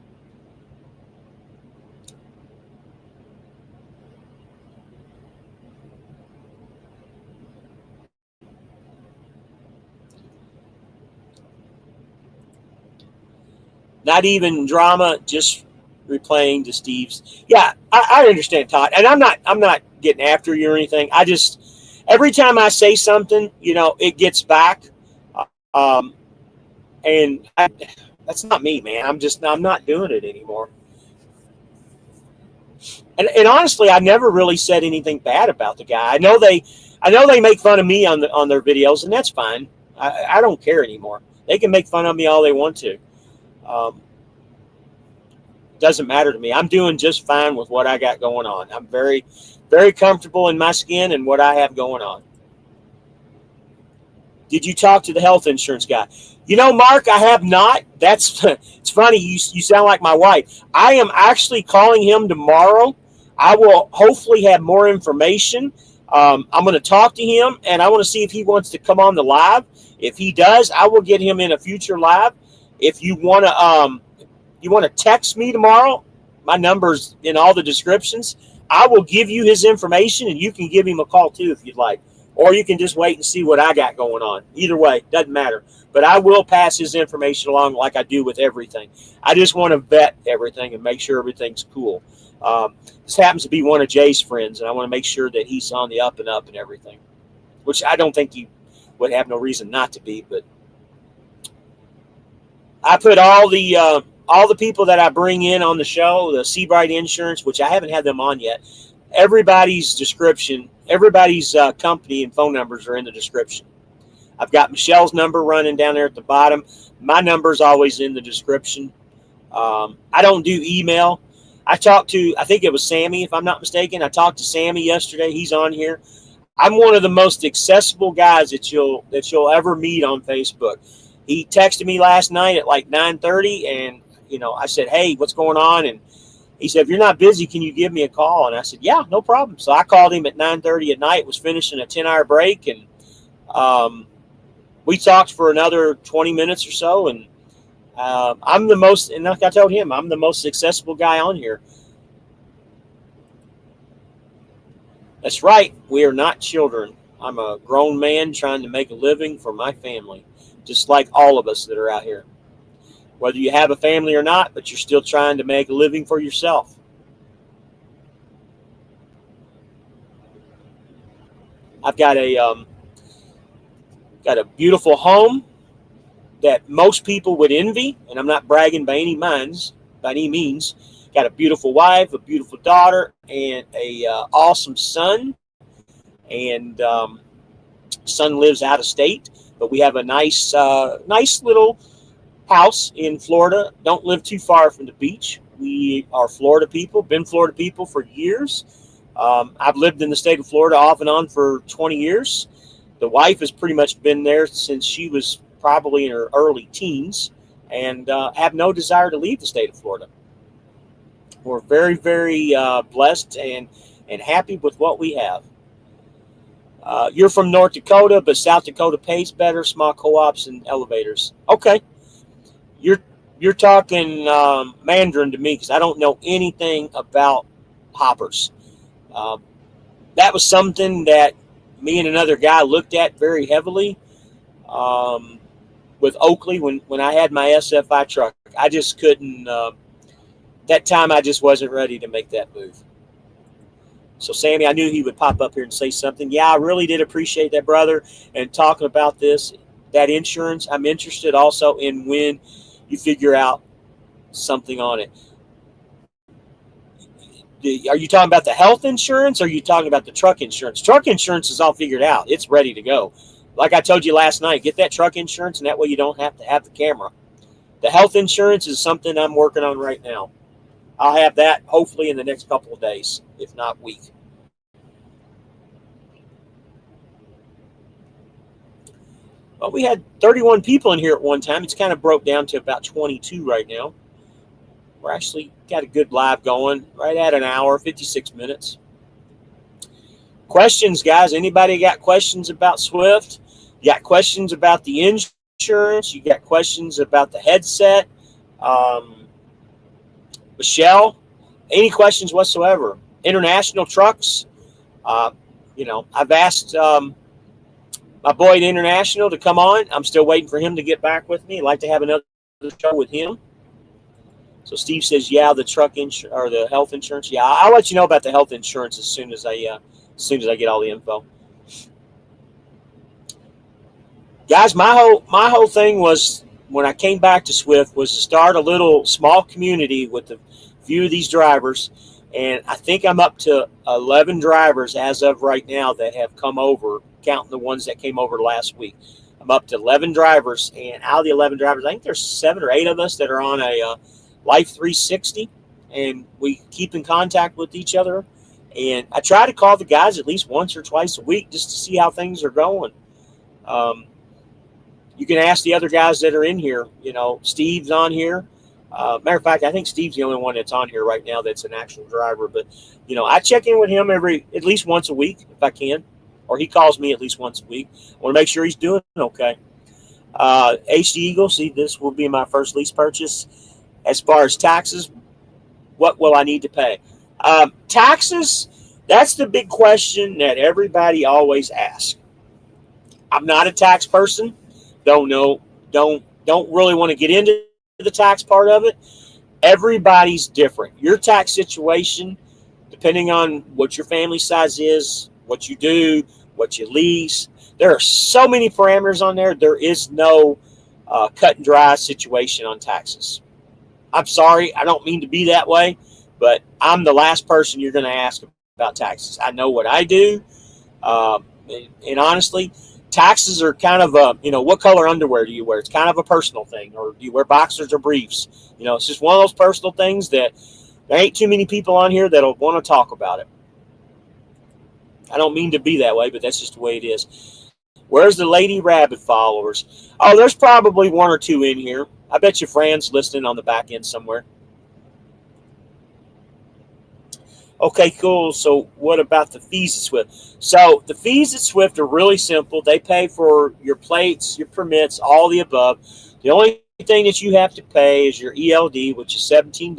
Not even drama, just replaying to Steve's. Yeah, I understand, Todd, and I'm not getting after you or anything. I just, every time I say something, it gets back, and that's not me, man. I'm not doing it anymore. And honestly, I never really said anything bad about the guy. I know they make fun of me on their videos, and that's fine. I don't care anymore. They can make fun of me all they want to. Doesn't matter to me. I'm doing just fine with what I got going on. I'm very, very comfortable in my skin and what I have going on. Did you talk to the health insurance guy? Mark, I have not. It's funny. You sound like my wife. I am actually calling him tomorrow. I will hopefully have more information. I'm going to talk to him, and I want to see if he wants to come on the live. If he does, I will get him in a future live. If you want to text me tomorrow, my number's in all the descriptions. I will give you his information, and you can give him a call too if you'd like. Or you can just wait and see what I got going on. Either way, doesn't matter. But I will pass his information along like I do with everything. I just want to vet everything and make sure everything's cool. This happens to be one of Jay's friends, and I want to make sure that he's on the up and up and everything, which I don't think he would have no reason not to be. But I put all the people that I bring in on the show, the SeBrite Insurance, which I haven't had them on yet. Everybody's description, everybody's company and phone numbers are in the description. I've got Michelle's number running down there at the bottom. My number's always in the description. I don't do email. I think it was Sammy, if I'm not mistaken. I talked to Sammy yesterday. He's on here. I'm one of the most accessible guys that you'll ever meet on Facebook. He texted me last night at like 9:30, and I said, "Hey, what's going on?" And he said, "If you're not busy, can you give me a call?" And I said, "Yeah, no problem." So I called him at 9:30 at night. Was finishing a 10-hour break, and we talked for another 20 minutes or so. And I'm the most, and like I told him, I'm the most accessible guy on here. That's right. We are not children. I'm a grown man trying to make a living for my family, just like all of us that are out here. Whether you have a family or not, but you're still trying to make a living for yourself. I've got a beautiful home that most people would envy, and I'm not bragging by any means. Got a beautiful wife, a beautiful daughter, and a awesome son. And son lives out of state, but we have a nice little house in Florida. Don't live too far from the beach. We are Florida people, been Florida people for years. I've lived in the state of Florida off and on for 20 years. The wife has pretty much been there since she was probably in her early teens, and have no desire to leave the state of Florida. We're very, very blessed and happy with what we have. You're from North Dakota, but South Dakota pays better, small co-ops and elevators. Okay. you're talking Mandarin to me because I don't know anything about hoppers. Um, that was something that me and another guy looked at very heavily um, with Oakley when I had my SFI truck. I just couldn't. That time I just wasn't ready to make that move. So, Sammy, I knew he would pop up here and say something. Yeah, I really did appreciate that, brother. And talking about this, that insurance, I'm interested also in when you figure out something on it. Are you talking about the health insurance or are you talking about the truck insurance? Truck insurance is all figured out. It's ready to go. Like I told you last night, get that truck insurance, and that way you don't have to have the camera. The health insurance is something I'm working on right now. I'll have that hopefully in the next couple of days, if not week. Well, we had 31 people in here at one time. It's kind of broke down to about 22 right now. We're actually got a good live going right at an hour, 56 minutes. Questions, guys? Anybody got questions about Swift? You got questions about the insurance? You got questions about the headset? Michelle, any questions whatsoever? International trucks? Uh, I've asked my boy at International to come on. I'm still waiting for him to get back with me. I'd like to have another show with him. So Steve says, yeah, the truck insurance or the health insurance. Yeah, I'll let you know about the health insurance as soon as I get all the info. Guys, my whole thing was when I came back to Swift was to start a little small community with a few of these drivers, and I think I'm up to 11 drivers as of right now that have come over, counting the ones that came over last week. I'm up to 11 drivers, and out of the 11 drivers, I think there's 7 or 8 of us that are on a Life 360, and we keep in contact with each other. And I try to call the guys at least once or twice a week just to see how things are going. You can ask the other guys that are in here. Steve's on here. Matter of fact, I think Steve's the only one that's on here right now that's an actual driver. But, I check in with him at least once a week if I can, or he calls me at least once a week. I want to make sure he's doing okay. HD Eagle, see, this will be my first lease purchase. As far as taxes, what will I need to pay? Taxes, that's the big question that everybody always asks. I'm not a tax person. Don't know. Don't really want to get into the tax part of it. Everybody's different. Your tax situation, depending on what your family size is, what you do, what you lease, there are so many parameters on there. There is no cut and dry situation on taxes. I'm sorry, I don't mean to be that way, but I'm the last person you're going to ask about taxes. I know what I do, and honestly, taxes are kind of what color underwear do you wear? It's kind of a personal thing, or do you wear boxers or briefs? It's just one of those personal things that there ain't too many people on here that'll want to talk about it. I don't mean to be that way, but that's just the way it is. Where's the Lady Rabbit followers? Oh, there's probably 1 or 2 in here. I bet you Fran's listening on the back end somewhere. Okay, cool. So what about the fees at Swift? So the fees at Swift are really simple. They pay for your plates, your permits, all the above. The only thing that you have to pay is your ELD, which is $17.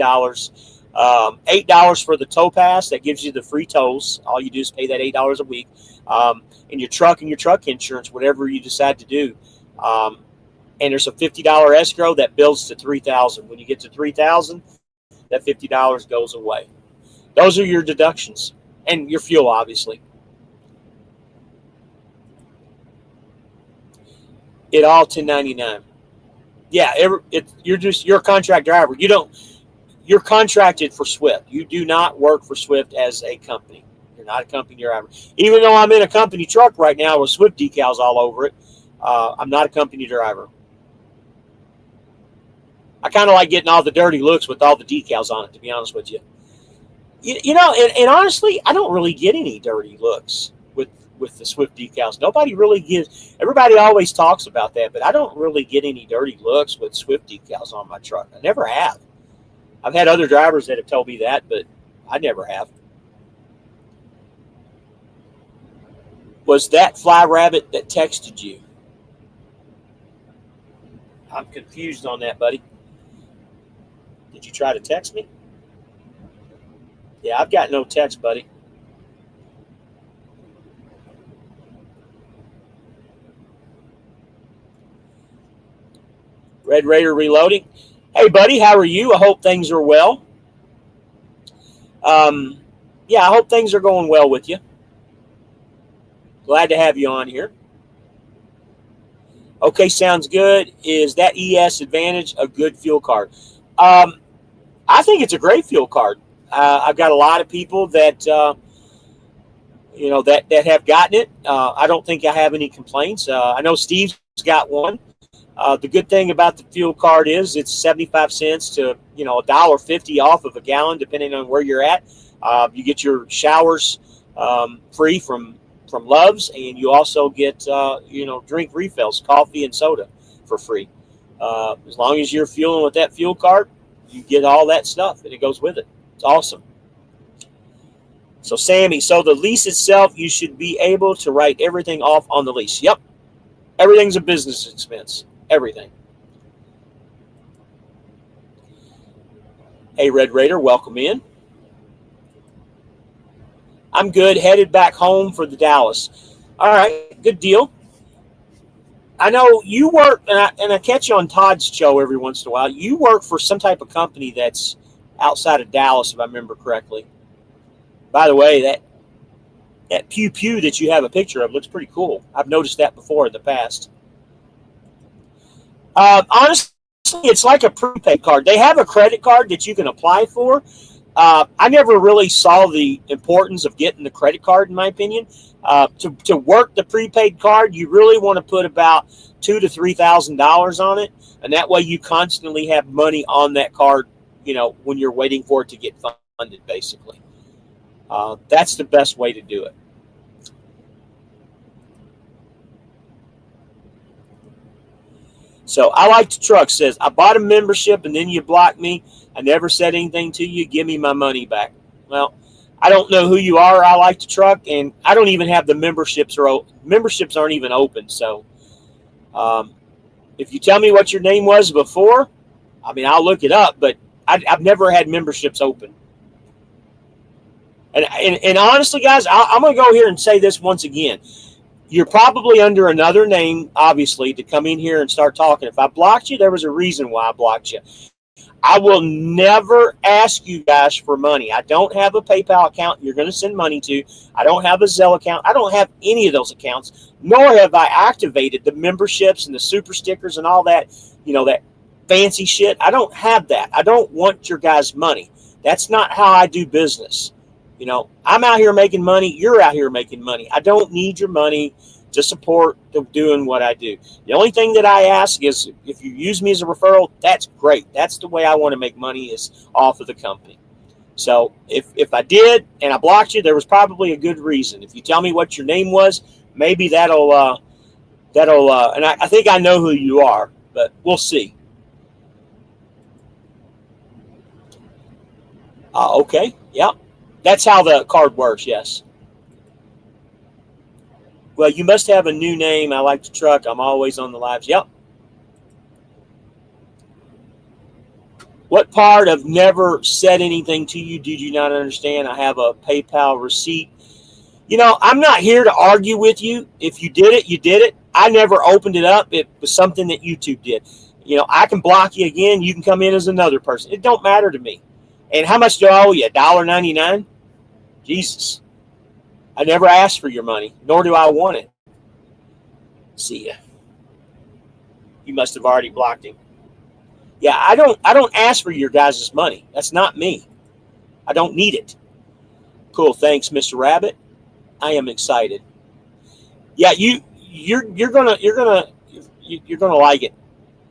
$8 for the tow pass. That gives you the free tows. All you do is pay that $8 a week. And your truck insurance, whatever you decide to do. And there's a $50 escrow that builds to $3,000. When you get to $3,000, that $50 goes away. Those are your deductions, and your fuel, obviously. It all 1099. Yeah, you're a contract driver. You're contracted for Swift. You do not work for Swift as a company. You're not a company driver. Even though I'm in a company truck right now with Swift decals all over it, I'm not a company driver. I kind of like getting all the dirty looks with all the decals on it, to be honest with you. And honestly, I don't really get any dirty looks with the Swift decals. Nobody really gives. Everybody always talks about that, but I don't really get any dirty looks with Swift decals on my truck. I never have. I've had other drivers that have told me that, but I never have. Was that Fly Rabbit that texted you? I'm confused on that, buddy. Did you try to text me? Yeah, I've got no text, buddy. Red Raider reloading. Hey, buddy, how are you? I hope things are well. Yeah, I hope things are going well with you. Glad to have you on here. Okay, sounds good. Is that ES Advantage a good fuel card? I think it's a great fuel card. I've got a lot of people that that have gotten it. I don't think I have any complaints. I know Steve's got one. The good thing about the fuel card is it's 75 cents to $1.50 off of a gallon, depending on where you're at. You get your showers free from Love's, and you also get drink refills, coffee and soda for free. As long as you're fueling with that fuel card, you get all that stuff, and it goes with it. It's awesome. So Sammy, so the lease itself, you should be able to write everything off on the lease. Yep, everything's a business expense. Everything. Hey, Red Raider, welcome in. I'm good. Headed back home for the Dallas. All right, good deal. I know you work, and I catch you on Todd's show every once in a while. You work for some type of company that's outside of Dallas, if I remember correctly. By the way, that pew pew that you have a picture of looks pretty cool. I've noticed that before in the past. Honestly, it's like a prepaid card. They have a credit card that you can apply for. I never really saw the importance of getting the credit card, in my opinion. To work the prepaid card, you really want to put about $2,000 to $3,000 on it, and that way you constantly have money on that card. When you're waiting for it to get funded, basically. That's the best way to do it. So I like the truck. Says I bought a membership and then you blocked me. I never said anything to you. Give me my money back. Well, I don't know who you are. I like the truck, and I don't even have the memberships, or memberships aren't even open. So if you tell me what your name was before, I'll look it up. But I've never had memberships open. And honestly, guys, I'm going to go here and say this once again. You're probably under another name, obviously, to come in here and start talking. If I blocked you, there was a reason why I blocked you. I will never ask you guys for money. I don't have a PayPal account you're going to send money to. I don't have a Zelle account. I don't have any of those accounts, nor have I activated the memberships and the super stickers and all that, that fancy shit. I don't have that. I don't want your guys' money. That's not how I do business. I'm out here making money. You're out here making money. I don't need your money to support doing what I do. The only thing that I ask is if you use me as a referral, that's great. That's the way I want to make money, is off of the company. So if I did and I blocked you, there was probably a good reason. If you tell me what your name was, maybe that'll and I think I know who you are, but we'll see. Okay. Yep. That's how the card works, yes. Well, you must have a new name. I like the truck. I'm always on the lives. Yep. What part of never said anything to you did you not understand? I have a PayPal receipt. I'm not here to argue with you. If you did it, you did it. I never opened it up. It was something that YouTube did. I can block you again. You can come in as another person. It don't matter to me. And how much do I owe you? $1.99? Jesus. I never asked for your money, nor do I want it. See ya. You must have already blocked him. Yeah, I don't ask for your guys' money. That's not me. I don't need it. Cool, thanks, Mr. Rabbit. I am excited. Yeah, you're gonna like it.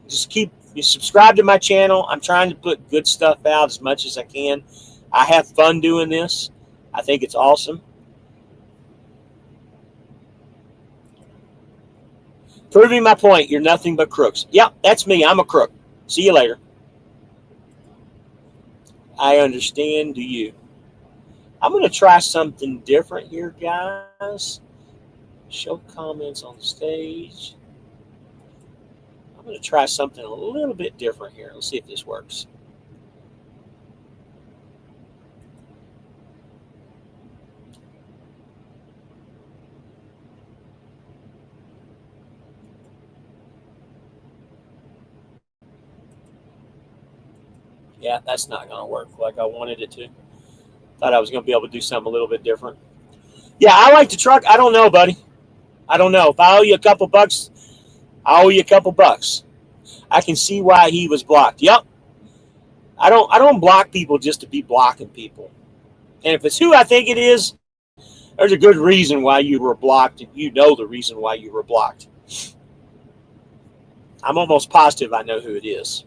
Just you subscribe to my channel. I'm trying to put good stuff out as much as I can. I have fun doing this. I think it's awesome. Proving my point, you're nothing but crooks. Yep, that's me. I'm a crook. See you later. I understand. Do you? I'm going to try something different here, guys. Show comments on the stage. I'm going to try something a little bit different here. Let's see if this works. Yeah, that's not going to work like I wanted it to. Thought I was going to be able to do something a little bit different. Yeah, I like the truck. I don't know, buddy. I don't know. If I owe you a couple bucks, I owe you a couple bucks. I can see why he was blocked. Yep. I don't block people just to be blocking people. And if it's who I think it is, there's a good reason why you were blocked, and you know the reason why you were blocked. I'm almost positive I know who it is.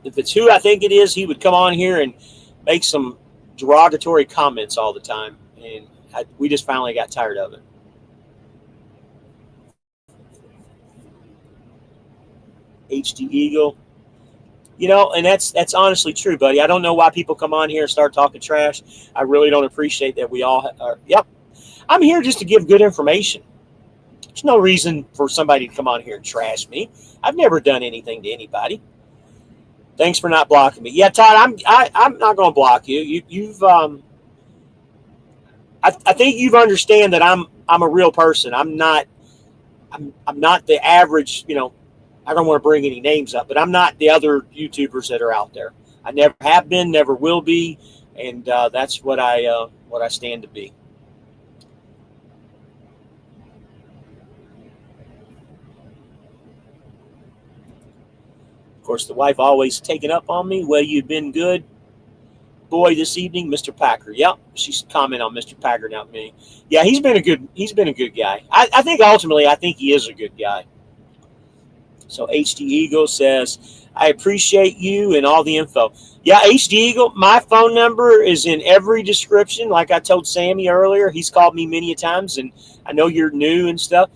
If it's who I think it is, he would come on here and make some derogatory comments all the time. And we just finally got tired of it. HD Eagle. You know, and that's honestly true, buddy. I don't know why people come on here and start talking trash. I really don't appreciate that we all are. Yep. I'm here just to give good information. There's no reason for somebody to come on here and trash me. I've never done anything to anybody. Thanks for not blocking me. Yeah, Todd, I'm not going to block you. I think you've understand that I'm a real person. I'm not the average, I don't want to bring any names up, but I'm not the other YouTubers that are out there. I never have been, never will be, and that's what I stand to be. Of course, the wife always taking up on me. Well, you've been good, boy, this evening, Mr. Packer. Yep, she's commenting on Mr. Packer, not me. Yeah, he's been a good guy. I think ultimately, I think he is a good guy. So HD Eagle says, I appreciate you and all the info. Yeah, HD Eagle, my phone number is in every description. Like I told Sammy earlier, he's called me many times, and I know you're new and stuff.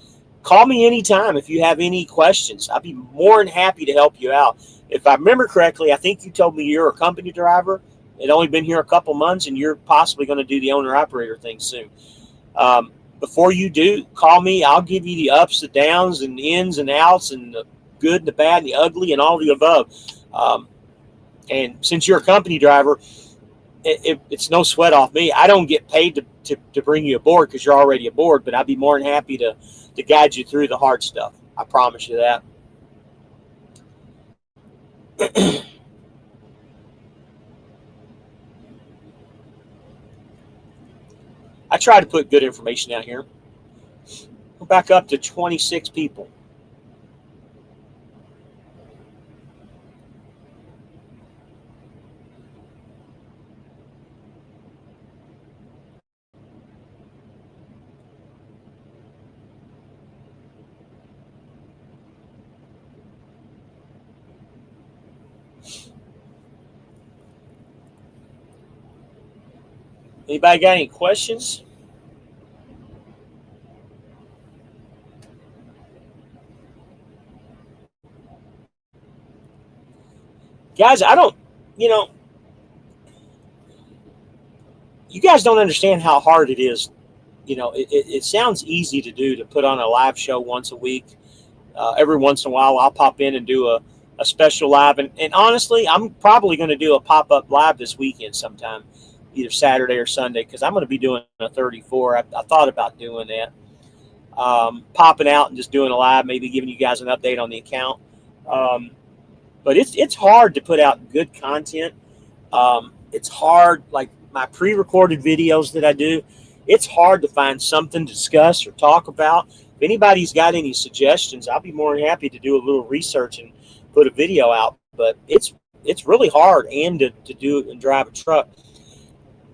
Call me anytime if you have any questions. I'd be more than happy to help you out. If I remember correctly, I think you told me you're a company driver. It's only been here a couple months, and you're possibly going to do the owner-operator thing soon. Before you do, call me. I'll give you the ups, the downs, and the ins and outs, and the good, the bad, and the ugly, and all the above. And since you're a company driver, it's no sweat off me. I don't get paid to bring you aboard because you're already aboard, but I'd be more than happy to guide you through the hard stuff. I promise you that. I try to put good information out here. We're back up to 26 people. Anybody got any questions? Guys, you guys don't understand how hard it is. It sounds easy to do, to put on a live show once a week. Every once in a while, I'll pop in and do a special live. And honestly, I'm probably going to do a pop-up live this weekend sometime, either Saturday or Sunday, because I'm going to be doing a 34. I thought about doing that. Popping out and just doing a live, maybe giving you guys an update on the account. But it's hard to put out good content. It's hard, like my pre-recorded videos that I do, it's hard to find something to discuss or talk about. If anybody's got any suggestions, I'll be more than happy to do a little research and put a video out. But it's really hard and to do it and drive a truck.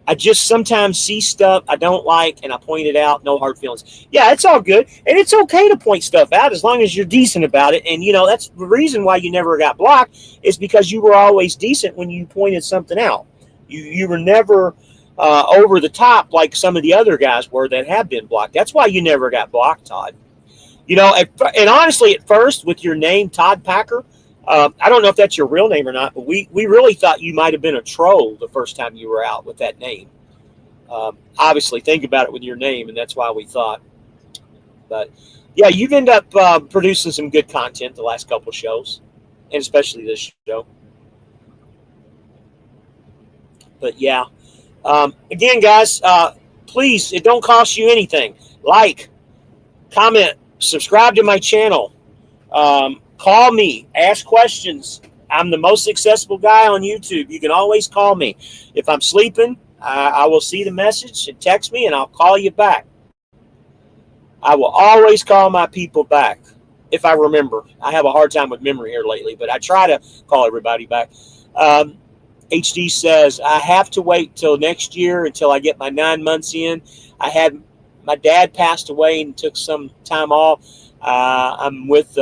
I just sometimes see stuff I don't like, and I point it out. No hard feelings. Yeah, it's all good. And it's okay to point stuff out as long as you're decent about it. And, that's the reason why you never got blocked, is because you were always decent when you pointed something out. You were never over the top like some of the other guys were that have been blocked. That's why you never got blocked, Todd. And honestly, at first, with your name, Todd Packer, I don't know if that's your real name or not, but we really thought you might have been a troll the first time you were out with that name. Obviously, think about it with your name, and that's why we thought. But, yeah, you've ended up producing some good content the last couple of shows, and especially this show. But, yeah. Again, guys, please, it don't cost you anything. Like, comment, subscribe to my channel. Call me. Ask questions. I'm the most accessible guy on YouTube. You can always call me. If I'm sleeping, I will see the message and text me, and I'll call you back. I will always call my people back if I remember. I have a hard time with memory here lately, but I try to call everybody back. HD says, I have to wait till next year until I get my 9 months in. My dad passed away and took some time off. I'm with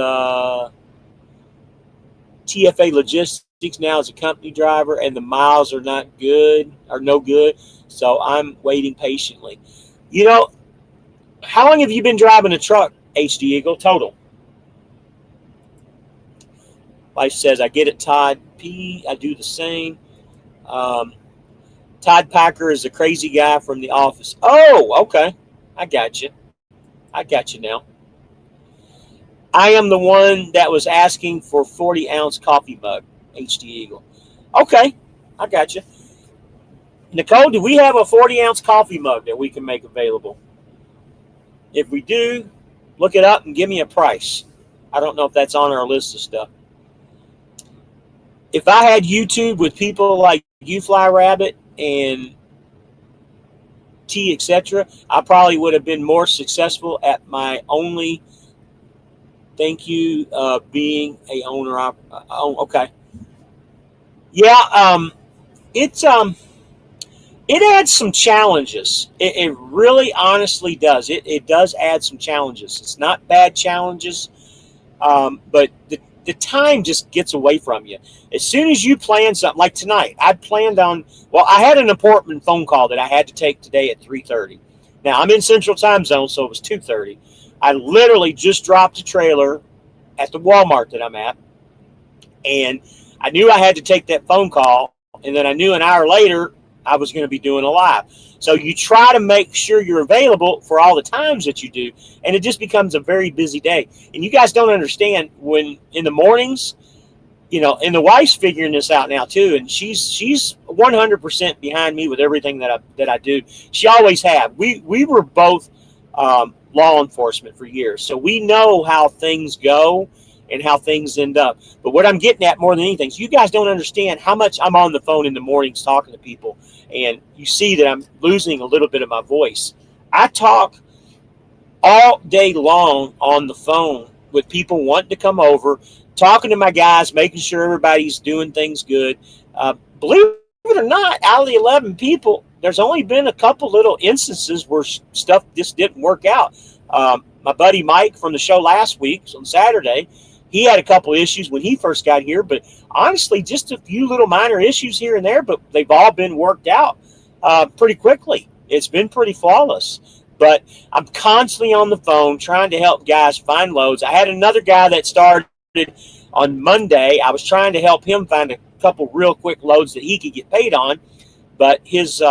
TFA Logistics now as a company driver, and the miles are no good. So I'm waiting patiently. You know, how long have you been driving a truck, HD Eagle, total? Life says, I get it, Todd P. I do the same. Todd Packer is a crazy guy from The Office. Oh, okay. I got you now. I am the one that was asking for 40-ounce coffee mug, HD Eagle. Okay, I got you. Nicole, do we have a 40-ounce coffee mug that we can make available? If we do, look it up and give me a price. I don't know if that's on our list of stuff. If I had YouTube with people like You Fly Rabbit and T, etc., I probably would have been more successful at my only thank you being a owner. Okay. Yeah, it adds some challenges. It really honestly does. It does add some challenges. It's not bad challenges, but the time just gets away from you. As soon as you plan something, like tonight, I had an important phone call that I had to take today at 3:30. Now, I'm in Central Time Zone, so it was 2:30. I literally just dropped a trailer at the Walmart that I'm at, and I knew I had to take that phone call, and then I knew an hour later I was going to be doing a live. So you try to make sure you're available for all the times that you do, and it just becomes a very busy day. And you guys don't understand when in the mornings, and the wife's figuring this out now too, and she's 100% behind me with everything that I do. She always have. We were both law enforcement for years, so we know how things go and how things end up. But what I'm getting at more than anything is you guys don't understand how much I'm on the phone in the mornings talking to people, and you see that I'm losing a little bit of my voice. I talk all day long on the phone with people wanting to come over, talking to my guys, making sure everybody's doing things good. Believe it or not, out of the 11 people, there's only been a couple little instances where stuff just didn't work out. My buddy Mike from the show last week on Saturday, he had a couple issues when he first got here, but honestly, just a few little minor issues here and there, but they've all been worked out pretty quickly. It's been pretty flawless, but I'm constantly on the phone trying to help guys find loads. I had another guy that started on Monday. I was trying to help him find a couple real quick loads that he could get paid on, but his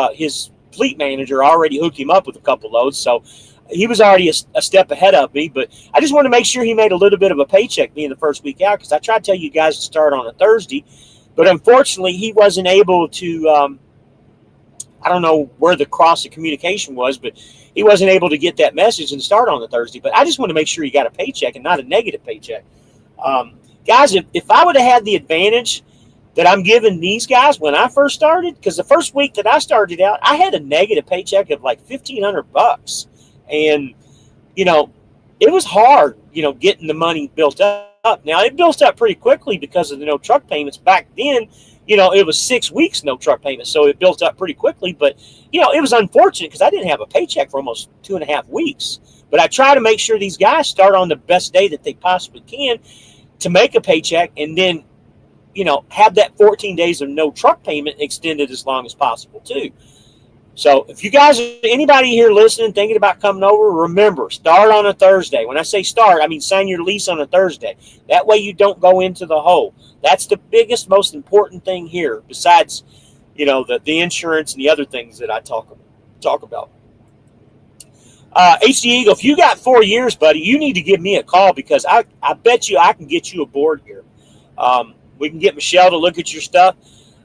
fleet manager already hooked him up with a couple loads, so he was already a step ahead of me. But I just want to make sure he made a little bit of a paycheck being the first week out, because I tried to tell you guys to start on a Thursday, but unfortunately he wasn't able to. I don't know where the cross of communication was, but he wasn't able to get that message and start on the Thursday. But I just want to make sure he got a paycheck and not a negative paycheck. Guys, if I would have had the advantage that I'm giving these guys when I first started, because the first week that I started out, I had a negative paycheck of like $1,500. And, it was hard, getting the money built up. Now, it built up pretty quickly because of the no truck payments. Back then, it was 6 weeks no truck payments, so it built up pretty quickly. But, it was unfortunate because I didn't have a paycheck for almost 2.5 weeks. But I try to make sure these guys start on the best day that they possibly can to make a paycheck, and then, have that 14 days of no truck payment extended as long as possible too. So if you guys, anybody here listening, thinking about coming over, remember, start on a Thursday. When I say start, I mean sign your lease on a Thursday. That way you don't go into the hole. That's the biggest, most important thing here, besides, the insurance and the other things that I talk about. HD Eagle, if you got 4 years, buddy, you need to give me a call, because I bet you I can get you aboard here. We can get Michelle to look at your stuff.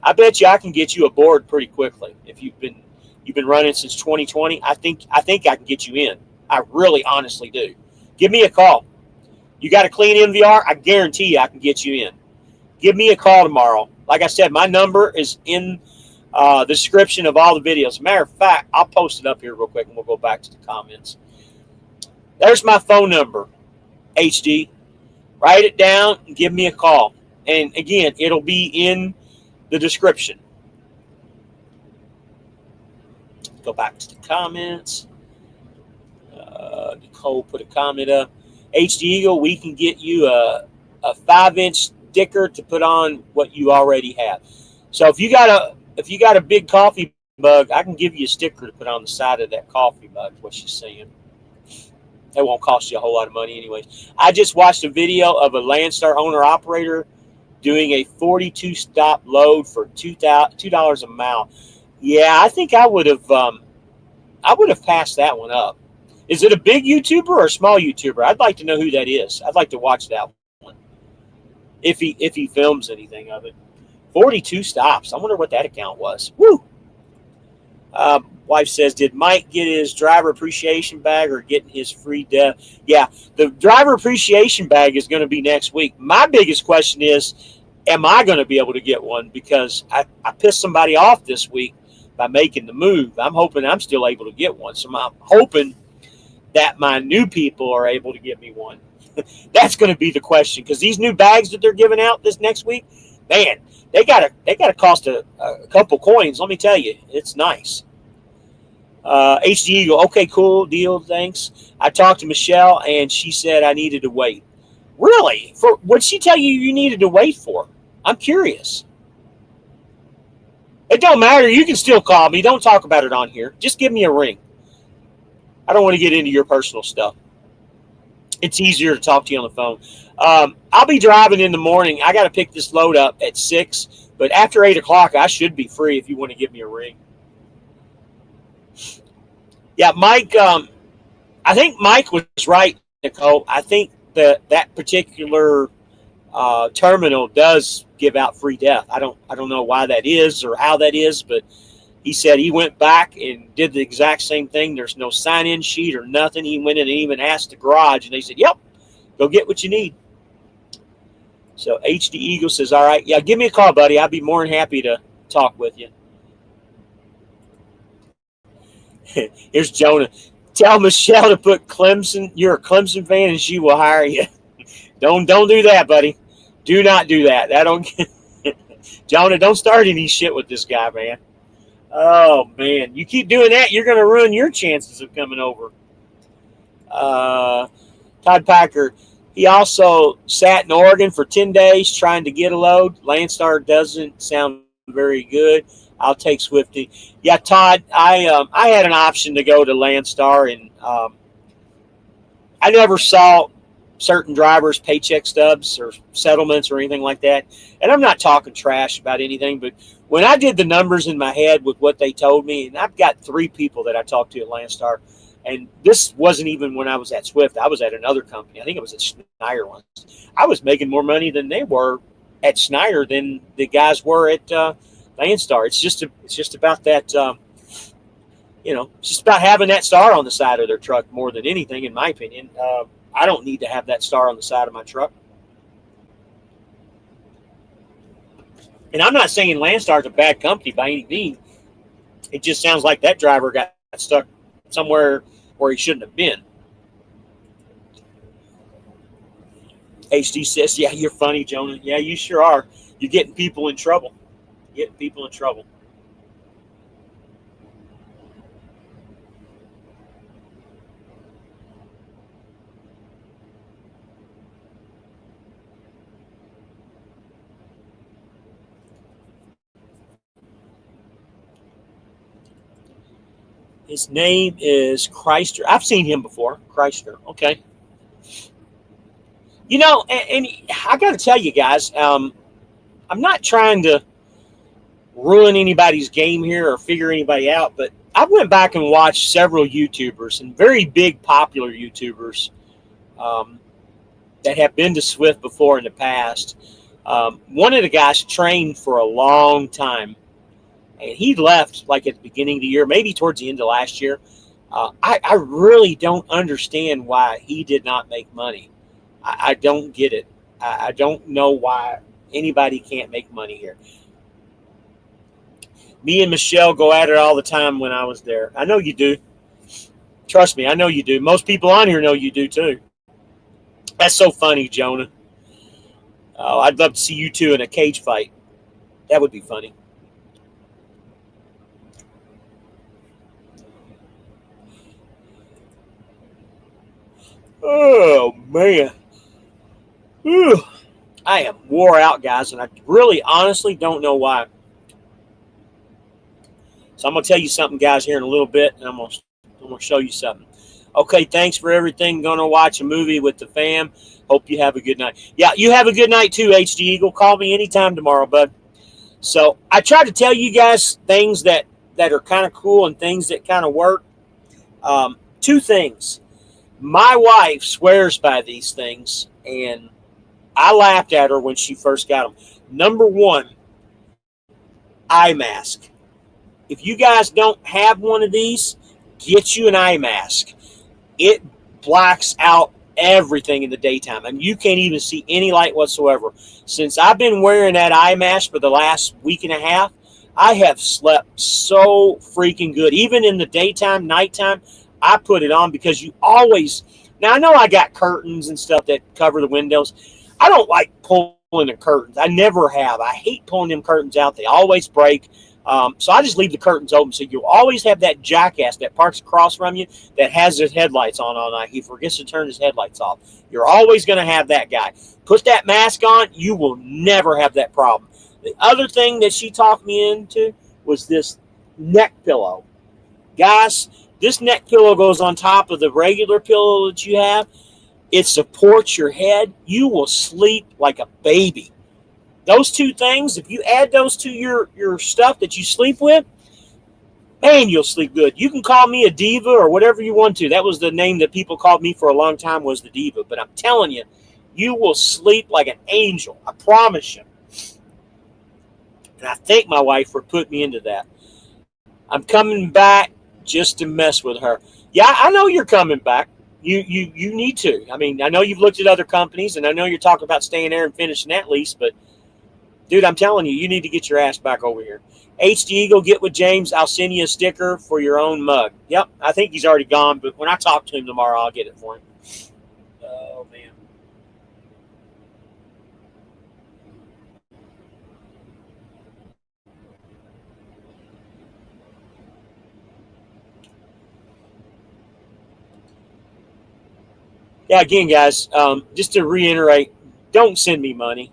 I bet you I can get you aboard pretty quickly. If you've been running since 2020, I think I can get you in. I really honestly do. Give me a call. You got a clean MVR? I guarantee you I can get you in. Give me a call tomorrow. Like I said, my number is in the description of all the videos. Matter of fact, I'll post it up here real quick and we'll go back to the comments. There's my phone number, HD. Write it down and give me a call. And again, it'll be in the description. Go back to the comments. Nicole put a comment up. HD Eagle, we can get you a 5-inch sticker to put on what you already have. So if you got a big coffee mug, I can give you a sticker to put on the side of that coffee mug. What she's saying. It won't cost you a whole lot of money anyways. I just watched a video of a Landstar owner-operator doing a 42 stop load for $2 a mile. Yeah, I think I would have passed that one up. Is it a big YouTuber or a small YouTuber? I'd like to know who that is. I'd like to watch that one. If he films anything of it. 42 stops. I wonder what that account was. Woo! Wife says, did Mike get his driver appreciation bag or getting his free dev? Yeah, the driver appreciation bag is going to be next week. My biggest question is, am I going to be able to get one? Because I pissed somebody off this week by making the move. I'm hoping I'm still able to get one. So I'm hoping that my new people are able to get me one. That's going to be the question, because these new bags that they're giving out this next week, man, they gotta cost a couple coins. Let me tell you, it's nice. HD Eagle, okay, cool deal, thanks. I talked to Michelle and she said I needed to wait. Really? What'd she tell you needed to wait for? I'm curious. It don't matter. You can still call me. Don't talk about it on here. Just give me a ring. I don't want to get into your personal stuff. It's easier to talk to you on the phone. I'll be driving in the morning. I got to pick this load up at 6, but after 8 o'clock, I should be free if you want to give me a ring. Yeah, Mike, I think Mike was right, Nicole. I think that particular terminal does give out free death. I don't know why that is or how that is, but he said he went back and did the exact same thing. There's no sign-in sheet or nothing. He went in and even asked the garage, and they said, yep, go get what you need. So HD Eagle says, all right, yeah, give me a call, buddy. I'd be more than happy to talk with you. Here's Jonah. Tell Michelle to put Clemson. You're a Clemson fan, and she will hire you. Don't do that, buddy. Do not do that. Jonah, don't start any shit with this guy, man. Oh man, you keep doing that, you're going to ruin your chances of coming over. Todd Packer. He also sat in Oregon for 10 days trying to get a load. Landstar doesn't sound very good. I'll take Swifty. Yeah, Todd, I had an option to go to Landstar, and I never saw certain drivers' paycheck stubs or settlements or anything like that. And I'm not talking trash about anything, but when I did the numbers in my head with what they told me, and I've got 3 people that I talked to at Landstar, and this wasn't even when I was at Swift. I was at another company. I think it was at Schneider once. I was making more money than they were at Schneider than the guys were at Landstar. It's just about that, it's just about having that star on the side of their truck more than anything, in my opinion. I don't need to have that star on the side of my truck. And I'm not saying Landstar is a bad company by any means. It just sounds like that driver got stuck somewhere where he shouldn't have been. HD says, yeah, you're funny, Jonah. Yeah, you sure are. You're getting people in trouble. Getting people in trouble. His name is Chrysler. I've seen him before. Chrysler. Okay. And I got to tell you guys, I'm not trying to ruin anybody's game here or figure anybody out, but I went back and watched several YouTubers and very big popular YouTubers that have been to Swift before in the past. One of the guys trained for a long time. And he left like at the beginning of the year, maybe towards the end of last year. I really don't understand why he did not make money. I don't get it. I don't know why anybody can't make money here. Me and Michelle go at it all the time when I was there. I know you do. Trust me, I know you do. Most people on here know you do too. That's so funny, Jonah. Oh, I'd love to see you two in a cage fight. That would be funny. Oh, man. Whew. I am wore out, guys, and I really honestly don't know why. So I'm going to tell you something, guys, here in a little bit, and I'm going to show you something. Okay, thanks for everything. Going to watch a movie with the fam. Hope you have a good night. Yeah, you have a good night too, HD Eagle. Call me anytime tomorrow, bud. So I tried to tell you guys things that are kind of cool and things that kind of work. Two things. My wife swears by these things, and I laughed at her when she first got them. Number one, eye mask. If you guys don't have one of these, get you an eye mask. It blacks out everything in the daytime, and you can't even see any light whatsoever. Since I've been wearing that eye mask for the last week and a half, I have slept so freaking good. Even in the daytime, nighttime, I put it on because you always. Now, I know I got curtains and stuff that cover the windows. I don't like pulling the curtains. I never have. I hate pulling them curtains out. They always break. So I just leave the curtains open. So you'll always have that jackass that parks across from you that has his headlights on all night. He forgets to turn his headlights off. You're always going to have that guy. Put that mask on. You will never have that problem. The other thing that she talked me into was this neck pillow. Guys, this neck pillow goes on top of the regular pillow that you have. It supports your head. You will sleep like a baby. Those two things, if you add those to your stuff that you sleep with, man, you'll sleep good. You can call me a diva or whatever you want to. That was the name that people called me for a long time, was the diva. But I'm telling you, you will sleep like an angel. I promise you. And I thank my wife for putting me into that. I'm coming back just to mess with her. Yeah, I know you're coming back. You need to. I mean, I know you've looked at other companies, and I know you're talking about staying there and finishing that lease, but dude, I'm telling you, you need to get your ass back over here. HD Eagle, get with James. I'll send you a sticker for your own mug. Yep, I think he's already gone, but when I talk to him tomorrow, I'll get it for him. Oh, man. Yeah, again, guys, just to reiterate, don't send me money.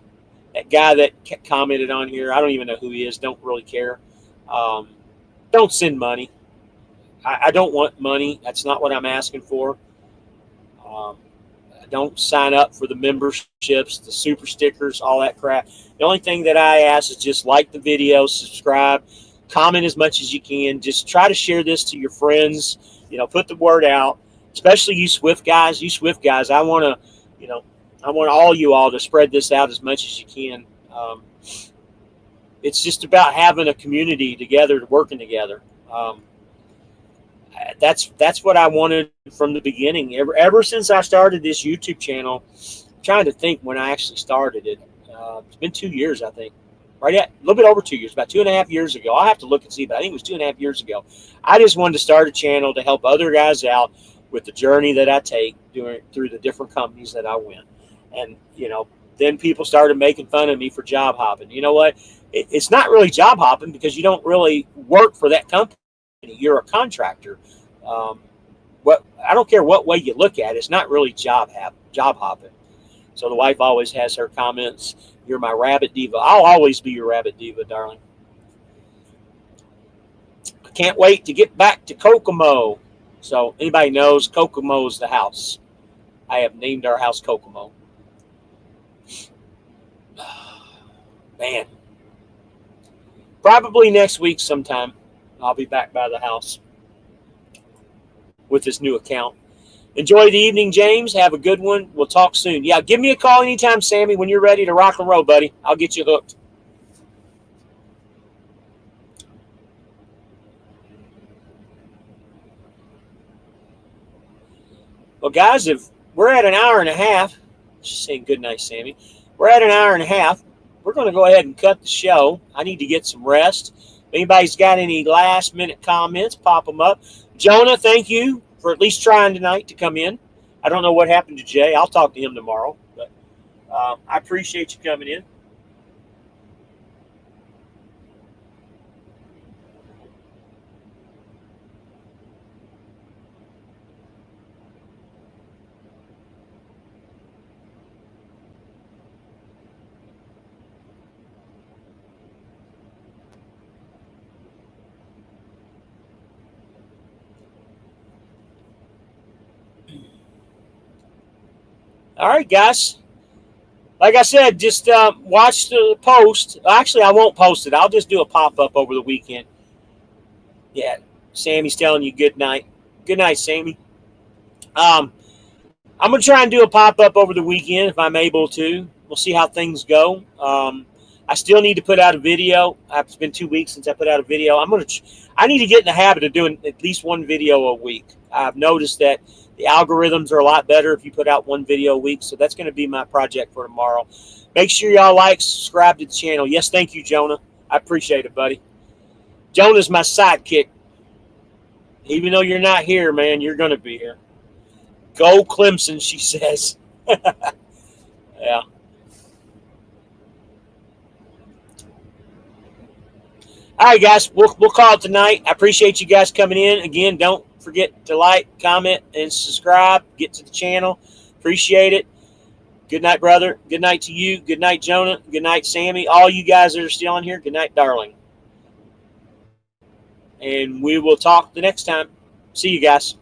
That guy that commented on here, I don't even know who he is. Don't really care. Um, don't send money. I don't want money. That's not what I'm asking for. Um, don't sign up for the memberships, the super stickers, all that crap. The only thing that I ask is just like the video, subscribe, comment as much as you can. Just try to share this to your friends. Put the word out, especially you Swift guys. You Swift guys, I want all you all to spread this out as much as you can. It's just about having a community together, working together. That's what I wanted from the beginning. Ever since I started this YouTube channel, I'm trying to think when I actually started it. It's been 2 years, I think. Right at a little bit over 2 years, about 2.5 years ago. I'll have to look and see, but I think it was 2.5 years ago. I just wanted to start a channel to help other guys out with the journey that I take through the different companies that I win. And, then people started making fun of me for job hopping. You know what? It's not really job hopping because you don't really work for that company. You're a contractor. I don't care what way you look at it. It's not really job hopping. So the wife always has her comments. You're my rabbit diva. I'll always be your rabbit diva, darling. I can't wait to get back to Kokomo. So anybody knows, Kokomo is the house. I have named our house Kokomo. Man. Probably next week sometime, I'll be back by the house with this new account. Enjoy the evening, James. Have a good one. We'll talk soon. Yeah, give me a call anytime, Sammy, when you're ready to rock and roll, buddy. I'll get you hooked. Well, guys, if we're at an hour and a half, She's saying good night, Sammy. We're at an hour and a half. We're going to go ahead and cut the show. I need to get some rest. If anybody's got any last-minute comments, pop them up. Jonah, thank you for at least trying tonight to come in. I don't know what happened to Jay. I'll talk to him tomorrow. But I appreciate you coming in. All right, guys. Like I said, just watch the post. Actually, I won't post it. I'll just do a pop-up over the weekend. Yeah, Sammy's telling you good night. Good night, Sammy. I'm going to try and do a pop-up over the weekend if I'm able to. We'll see how things go. I still need to put out a video. It's been 2 weeks since I put out a video. I need to get in the habit of doing at least one video a week. I've noticed that the algorithms are a lot better if you put out one video a week. So that's going to be my project for tomorrow. Make sure y'all like, subscribe to the channel. Yes, thank you, Jonah. I appreciate it, buddy. Jonah's my sidekick. Even though you're not here, man, you're going to be here. Go Clemson, she says. Yeah. All right, guys, we'll call it tonight. I appreciate you guys coming in. Again, don't forget to like, comment, and subscribe. Get to the channel. Appreciate it. Good night, brother. Good night to you. Good night, Jonah. Good night, Sammy. All you guys that are still on here, good night, darling. And we will talk the next time. See you guys.